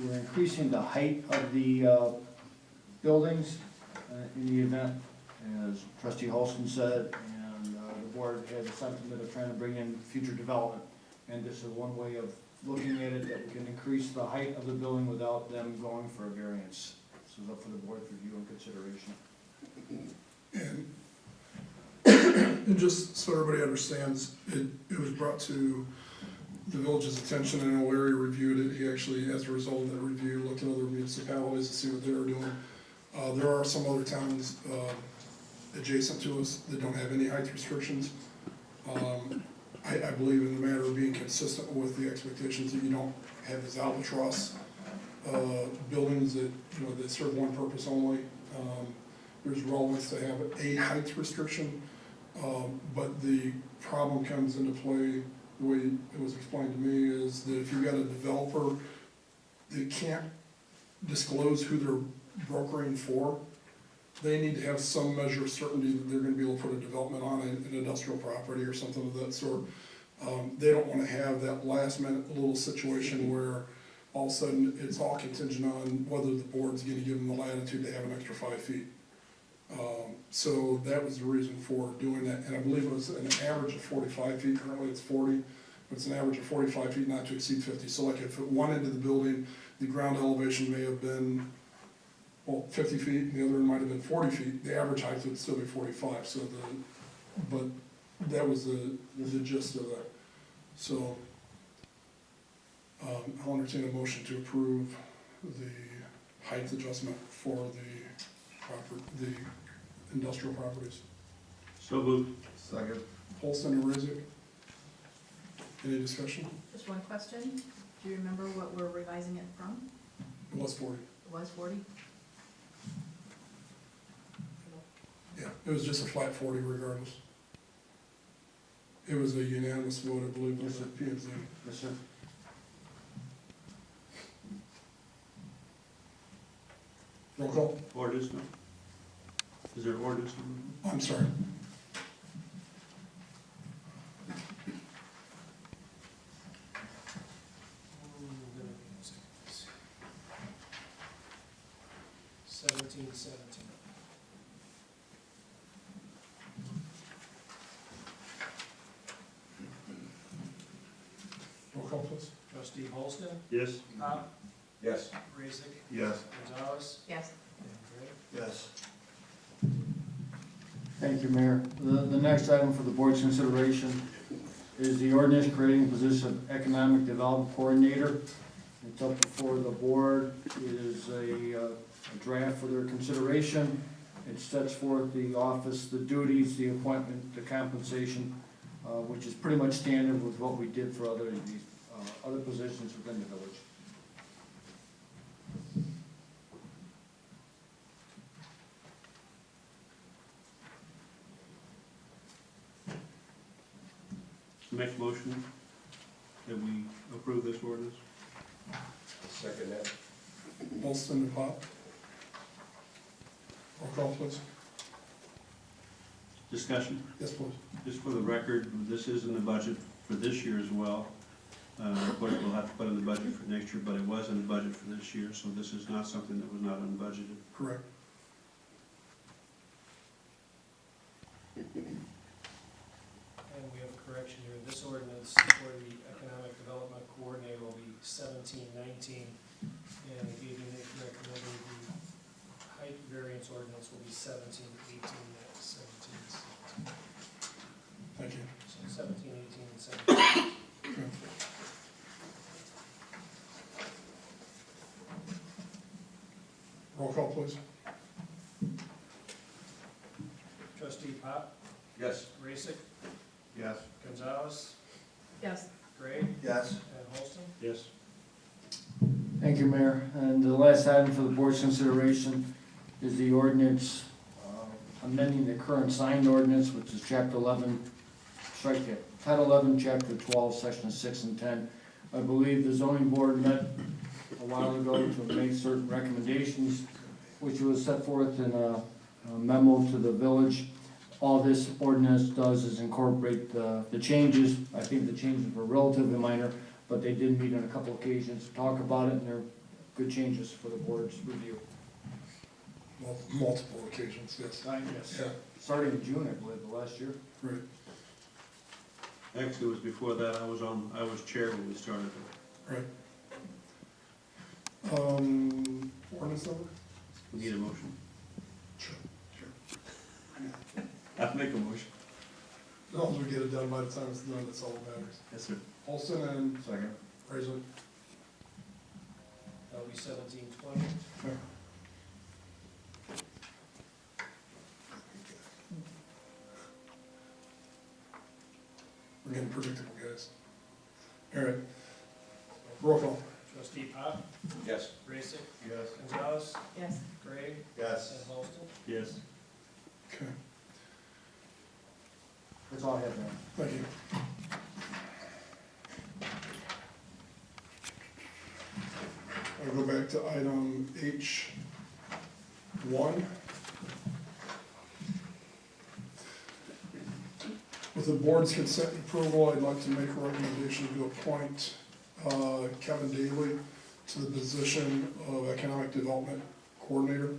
We're increasing the height of the buildings in the event, as Trustee Holston said, and the board has a sentiment of trying to bring in future development. And this is one way of looking at it, that we can increase the height of the building without them going for a variance. This is up for the board's review and consideration. And just so everybody understands, it was brought to the village's attention, and I know Larry reviewed it. He actually, as a result of that review, looked at other municipalities to see what they were doing. There are some other towns adjacent to us that don't have any height restrictions. I believe in the matter of being consistent with the expectations that you don't have these albatross buildings that, you know, that serve one purpose only. There's relevance to have a height restriction, but the problem comes into play, the way it was explained to me, is that if you've got a developer that can't disclose who they're brokering for, they need to have some measure of certainty that they're gonna be able to put a development on an industrial property or something of that sort. They don't wanna have that last minute little situation where all of a sudden it's all contingent on whether the board's gonna give them the latitude to have an extra 5 feet. So that was the reason for doing that, and I believe it was an average of 45 feet, currently it's 40, but it's an average of 45 feet, not to exceed 50. So like if at one end of the building, the ground elevation may have been, well, 50 feet, and the other end might have been 40 feet, the average height would still be 45, so but that was the gist of that. So, I'll entertain a motion to approve the height adjustment for the industrial properties. So moved. Second. Holston and Rizick. Any discussion? Just one question. Do you remember what we're revising it from? It was 40. It was 40? Yeah, it was just a flat 40 regardless. It was a unanimous vote, I believe, with the P and Z. Yes, sir. Roll call. Ordinance, no? Is there an ordinance number? I'm sorry. Seventeen. Roll call, please. Trustee Holston, Yes. Pop, Yes. Raisik, Yes. Gonzalez, Yes. and Gray. Yes. Thank you, Mayor. The next item for the board's consideration is the ordinance creating the position of Economic Development Coordinator. It's up before the board. It is a draft for their consideration. It sets forth the office, the duties, the appointment, the compensation, which is pretty much standard with what we did for other positions within the village. Make a motion that we approve this ordinance. Second that. Holston and Pop. Roll call, please. Discussion. Yes, please. Just for the record, this is in the budget for this year as well. Of course, we'll have to put in the budget for next year, but it was in the budget for this year, so this is not something that was not unbudgeted. Correct. And we have a correction here. This ordinance for the Economic Development Coordinator will be 1719. And I gave you the incorrect number. The height variance ordinance will be 1718, not 1717. Thank you. So 1718 and 17. Okay. Roll call, please. Trustee Pop, Yes. Raisik, Yes. Gonzalez, Yes. Gray, Yes. and Holston. Yes. Thank you, Mayor. And the last item for the board's consideration is the ordinance amending the current signed ordinance, which is Chapter 11, strike that, Title 11, Chapter 12, Sections 6 and 10. I believe the zoning board met a while ago to make certain recommendations, which was set forth in a memo to the village. All this ordinance does is incorporate the changes. I think the changes were relatively minor, but they did meet on a couple occasions to talk about it, and they're good changes for the board's review. Multiple occasions, yes. Yes. Yeah, Starting in June, I believe, the last year. great. Actually, it was before that. I was chair when we started it. Right. Ordinance number? We need a motion. Sure. I'll make a motion. As long as we get it done by the time it's done, that's all that matters. Yes, sir. Holston and Second. Raisik. That'll be 1720. We're getting predictable, guys. All right. Roll call. Trustee Pop, Yes. Raisik, Yes. Gonzalez, Yes. Gray, Yes. and Holston. Yes. Okay, That's all I have, Mayor. thank you. I'll go back to item H1. With the board's consent and approval, I'd like to make a recommendation to appoint Kevin Daly to the position of Economic Development Coordinator.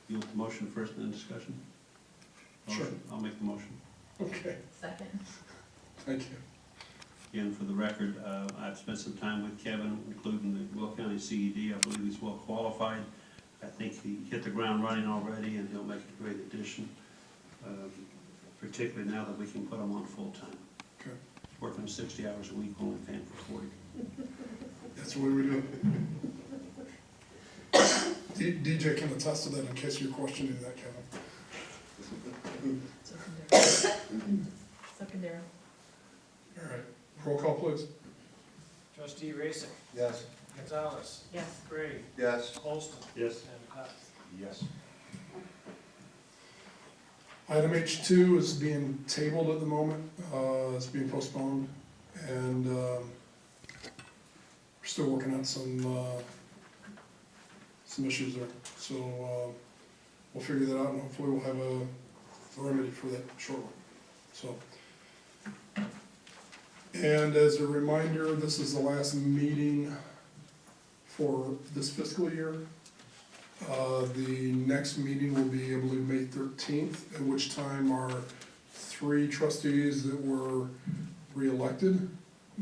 You want the motion first and then discussion? Sure. Motion. I'll make the motion. Okay, Second. thank you. Again, for the record, I've spent some time with Kevin, including the Will County CED. I believe he's well qualified. I think he hit the ground running already, and he'll make a great addition, particularly now that we can put him on full-time. Okay, Working 60 hours a week, only paying for 40. that's the way we do it. DJ can attest to that in case you're questioning that, Kevin. Secondary. All right, roll call, please. Trustee Racick, Yes. Gonzalez, Yes. Gray, Yes. Holston, Yes. and Pop. Yes. Item H2 is being tabled at the moment, it's being postponed, and we're still working out some issues there. So we'll figure that out, and hopefully we'll have a remedy for that shortly. So, and as a reminder, this is the last meeting for this fiscal year. The next meeting will be, I believe, May 13th, at which time our 3 trustees that were re-elected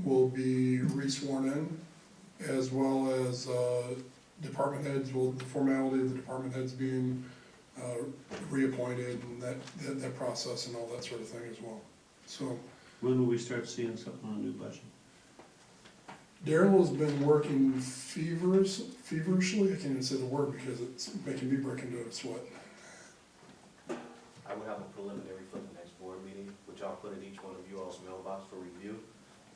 will be re-sworn in, as well as department heads, the formality of the department heads being reappointed, and that process and all that sort of thing as well. So When will we start seeing something on a new budget? Daryl has been working feverishly, I can't even say the word because it's making me break into a sweat. I will have a preliminary for the next board meeting, which I'll put in each one of you all's mailbox for review.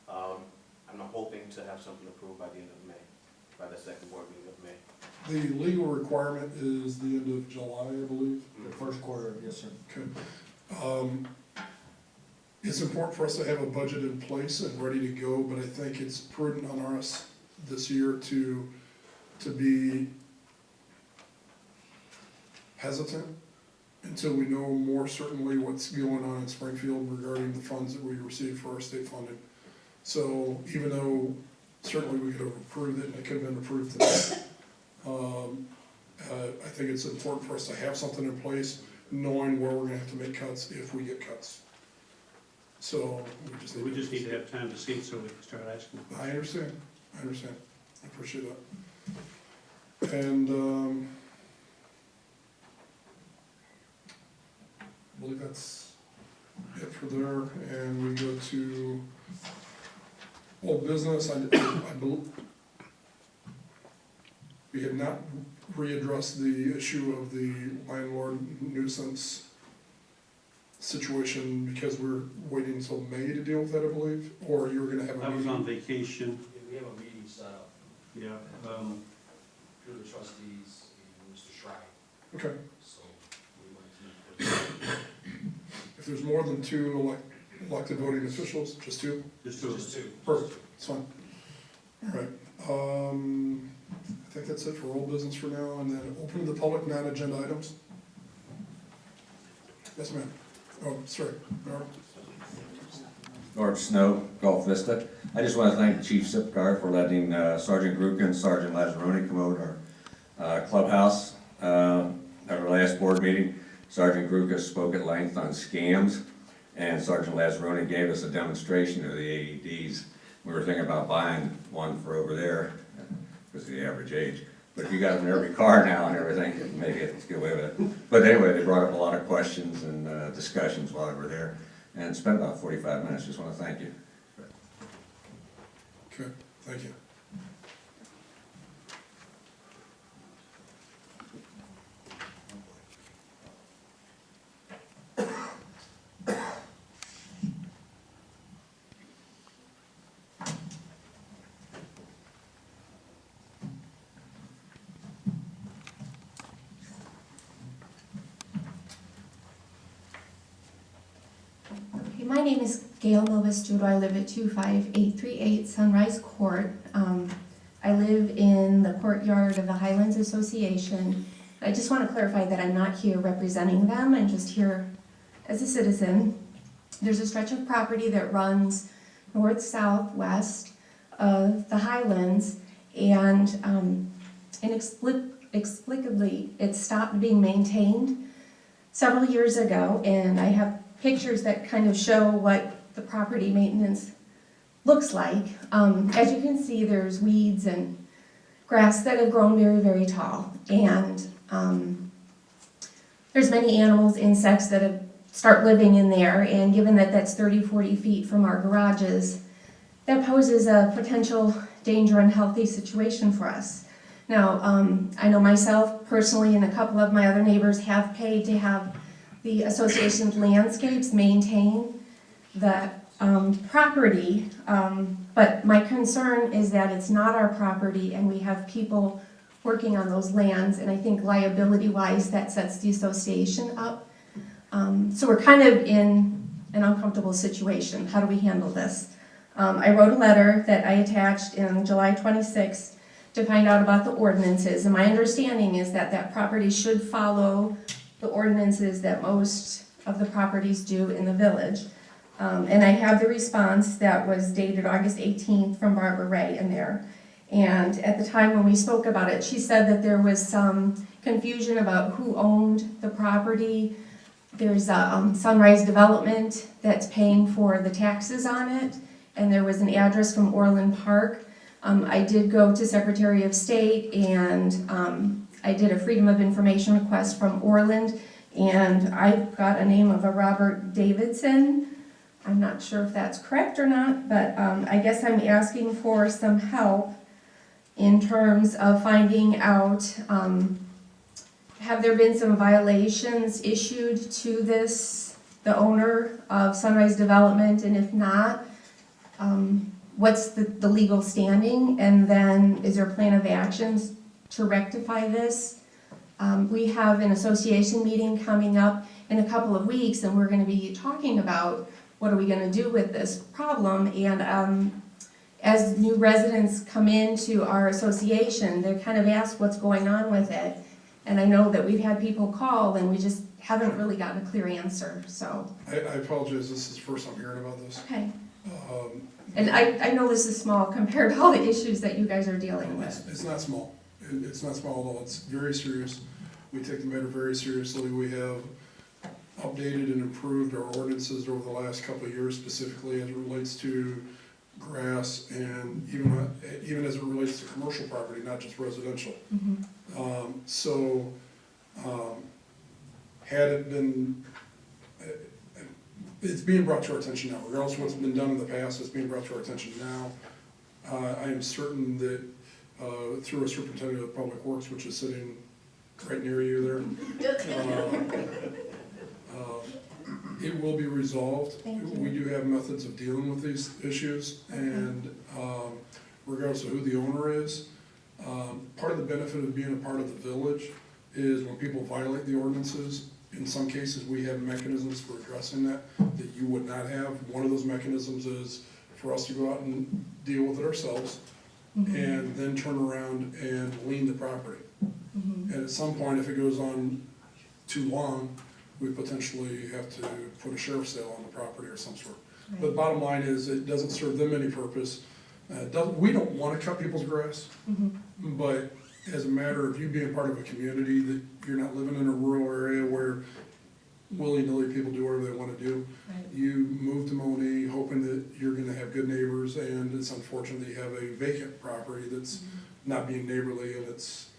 I'm hoping to have something approved by the end of May, by the second board meeting of May. The legal requirement is the end of July, I believe. The first quarter, yes, sir. Okay. It's important for us to have a budget in place and ready to go, but I think it's prudent on us this year to be hesitant until we know more certainly what's going on in Springfield regarding the funds that we receive for our state funding. So even though certainly we could have approved it and it could have been approved today, I think it's important for us to have something in place, knowing where we're gonna have to make cuts if we get cuts. So We just need to have time to see it so we can start asking. I understand, I appreciate that. And, I believe that's it for there, and we go to old business. I believe we have not readdressed the issue of the landlord nuisance situation because we're waiting until May to deal with that, I believe, or you were gonna have a I was meeting. on vacation, We have a meeting set up yeah, through the trustees and Mr. Schrei, Okay, so we might need if there's more than 2 elected voting officials, just 2? just to, to, just two. Perfect, it's fine. All right, I think that's it for old business for now, and then open to the public non-agenda items. Yes, ma'am. Oh, sorry. Norm. Norm Snow, Gulf Vista. I just want to thank Chief Sipcar for letting Sergeant Gruca and Sergeant Lazzaroni come over to our clubhouse at our last board meeting. Sergeant Gruca spoke at length on scams, and Sergeant Lazzaroni gave us a demonstration of the AEDs. We were thinking about buying one for over there because of the average age. But if you got them in every car now and everything, maybe it's get away with it. But anyway, they brought up a lot of questions and discussions while we were there, and spent about 45 minutes. Just want to thank you. Okay, thank you. Okay, my name is Gail Novastudo. I live at 25838 Sunrise Court. I live in the courtyard of the Highlands Association. I just want to clarify that I'm not here representing them. I'm just here as a citizen. There's a stretch of property that runs north-southwest of the Highlands, and inexplicably it stopped being maintained several years ago, and I have pictures that kind of show what the property maintenance looks like. As you can see, there's weeds and grass that have grown very, very tall, and there's many animals, insects that have start living in there, and given that that's 30-40 feet from our garages, that poses a potential danger and healthy situation for us. Now, I know myself personally and a couple of my other neighbors have paid to have the association's landscapes maintain the property, but my concern is that it's not our property and we have people working on those lands, and I think liability-wise, that sets the association up. So we're kind of in an uncomfortable situation. How do we handle this? I wrote a letter that I attached in July 26th to find out about the ordinances, and my understanding is that that property should follow the ordinances that most of the properties do in the village. And I have the response that was dated August 18th from Barbara Ray in there. And at the time when we spoke about it, she said that there was some confusion about who owned the property. There's a Sunrise Development that's paying for the taxes on it, and there was an address from Orland Park. I did go to Secretary of State, and I did a Freedom of Information request from Orland, and I got a name of a Robert Davidson. I'm not sure if that's correct or not, but I guess I'm asking for some help in terms of finding out, have there been some violations issued to the owner of Sunrise Development, and if not, what's the legal standing, and then is there a plan of actions to rectify this? We have an association meeting coming up in a couple of weeks, and we're going to be talking about what are we going to do with this problem, and as new residents come into our association, they're kind of asked what's going on with it. And I know that we've had people call and we just haven't really gotten a clear answer, so. I apologize, this is the first I'm hearing about this. Okay. And I know this is small compared to all the issues that you guys are dealing with. It's not small. It's not small at all. It's very serious. We take the matter very seriously. We have updated and improved our ordinances over the last couple of years, specifically as it relates to grass and even as it relates to commercial property, not just residential. Had it been, it's being brought to our attention now. Regardless of what's been done in the past, it's being brought to our attention now. I am certain that through a superintendent of public works, which is sitting right near you there, it will be resolved. We do have methods of dealing with these issues, and regardless of who the owner is, part of the benefit of being a part of the village is when people violate the ordinances, in some cases we have mechanisms for addressing that you would not have. One of those mechanisms is for us to go out and deal with it ourselves, and then turn around and lien the property. And at some point, if it goes on too long, we potentially have to put a sheriff's sale on the property or some sort. But the bottom line is, it doesn't serve them any purpose. We don't want to cut people's grass, but as a matter of you being part of a community, that you're not living in a rural area where willy-nilly people do whatever they want to do. You move to Monee hoping that you're going to have good neighbors, and it's unfortunate that you have a vacant property that's not being neighborly in its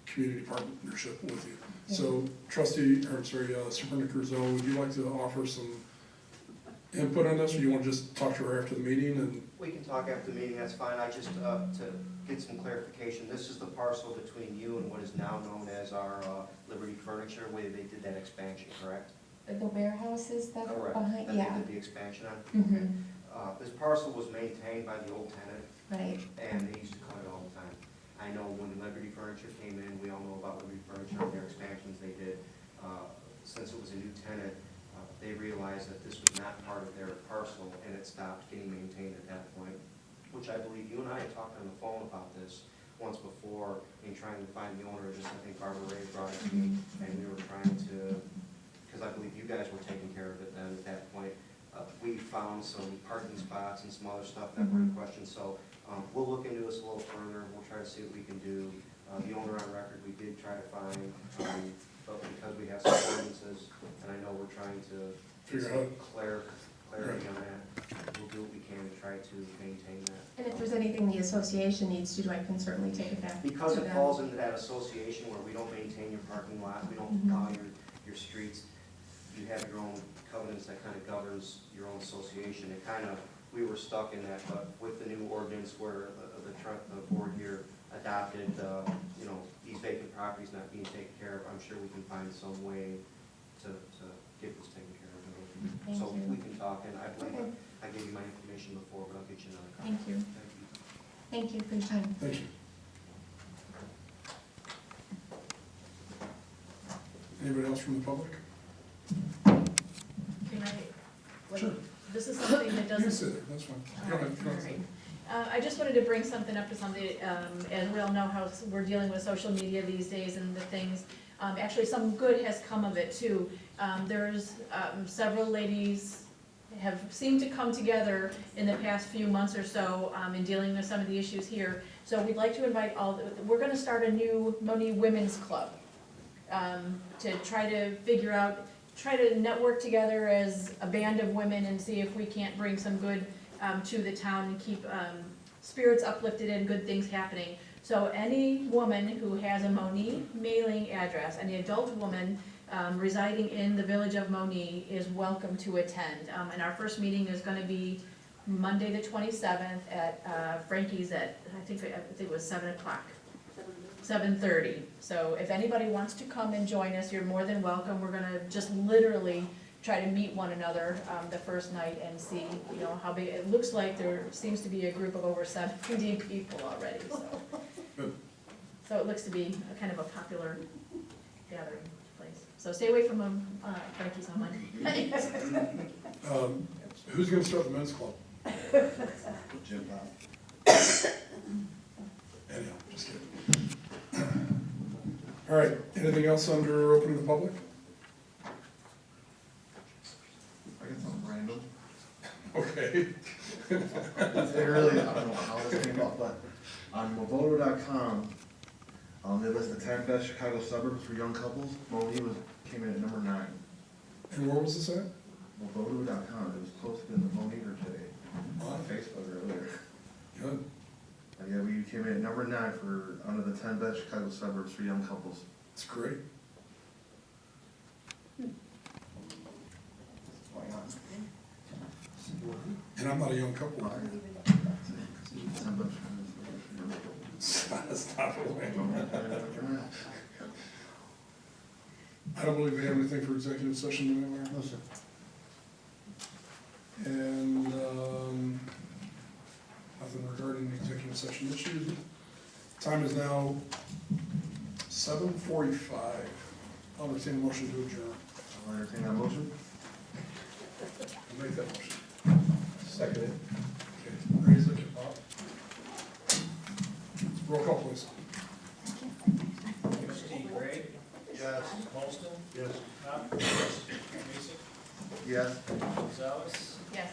community partnership with you. So Superintendent Curzo, would you like to offer some input on this, or you want to just talk to her after the meeting? And we can talk after the meeting, that's fine. I just, to get some clarification, this is the parcel between you and what is now known as our Liberty Furniture, where they did that expansion, correct? The warehouses that are behind, That yeah. they did the expansion on? This parcel was maintained by the old tenant. Right. And they used to cut it all the time. I know when Liberty Furniture came in, we all know about Liberty Furniture and their expansions they did. Since it was a new tenant, they realized that this was not part of their parcel, and it stopped getting maintained at that point, which I believe you and I had talked on the phone about this once before in trying to find the owner. Just I think Barbara Ray brought it to me, and we were trying to, because I believe you guys were taking care of it then at that point. We found some parking spots and some other stuff that were in question, so we'll look into this a little further. We'll try to see what we can do. The owner on record we did try to find, but because we have some ordinances, and I know we're trying to get some clarity on that, we'll do what we can to try to maintain that. And if there's anything the association needs to do, I can certainly take it back. Because it falls into that association where we don't maintain your parking lot, we don't plow your streets, you have your own covenants that kind of governs your own association. It kind of, we were stuck in that, but with the new ordinance where the board here adopted, these vacant properties not being taken care of, I'm sure we can find some way to get this taken care of. So we can talk, and I believe I gave you my information before, but I'll get you another copy. Thank you. Thank you for your time. Thank you. Anybody else from the public? Can I? Sure. This is something that You doesn't. can sit there, that's fine. Go ahead. Go ahead. I just wanted to bring something up to somebody, as we all know how we're dealing with social media these days and the things. Actually, some good has come of it too. There's several ladies have seemed to come together in the past few months or so in dealing with some of the issues here. So we'd like to invite we're gonna start a new Monee Women's Club to try to figure out, try to network together as a band of women and see if we can't bring some good to the town and keep spirits uplifted and good things happening. So any woman who has a Monee mailing address, any adult woman residing in the village of Monee is welcome to attend. And our first meeting is gonna be Monday the 27th at Frankie's at, I think it was 7 o'clock. 7:30. So if anybody wants to come and join us, you're more than welcome. We're gonna just literally try to meet one another the first night and see, you know, how big, it looks like there seems to be a group of over 70 people already, so. Good. So it looks to be a kind of a popular gathering place. So stay away from Frankie's on Monday. Who's gonna start the men's club? Jim Bob. Anyhow, just kidding. All right, anything else under open to the public? I got something random. Okay. It's really, I don't know how this came up, but on Movoto.com, they list the 10 best Chicago suburbs for young couples. Monee came in at number 9. And where was this at? Movoto.com, it was posted in the Monitor today, on Facebook earlier. Good. Yeah, we came in at number 9 for under the 10 best Chicago suburbs for young couples. That's great. Why not? And I'm not a young couple. 10 best Chicago suburbs for young couples. Stop it. I don't believe we have anything for executive session anywhere. No, sir. And, nothing regarding the executive session issues. Time is now 7:45. I'll entertain a motion to adjourn. I'll entertain that motion. I'll make that motion. Second it. Okay, raise it, Bob. Roll call, please. Trustee Gray? Yes. Holston? Yes. Pop? Yes. Mason? Yes. Gonzalez? Yes.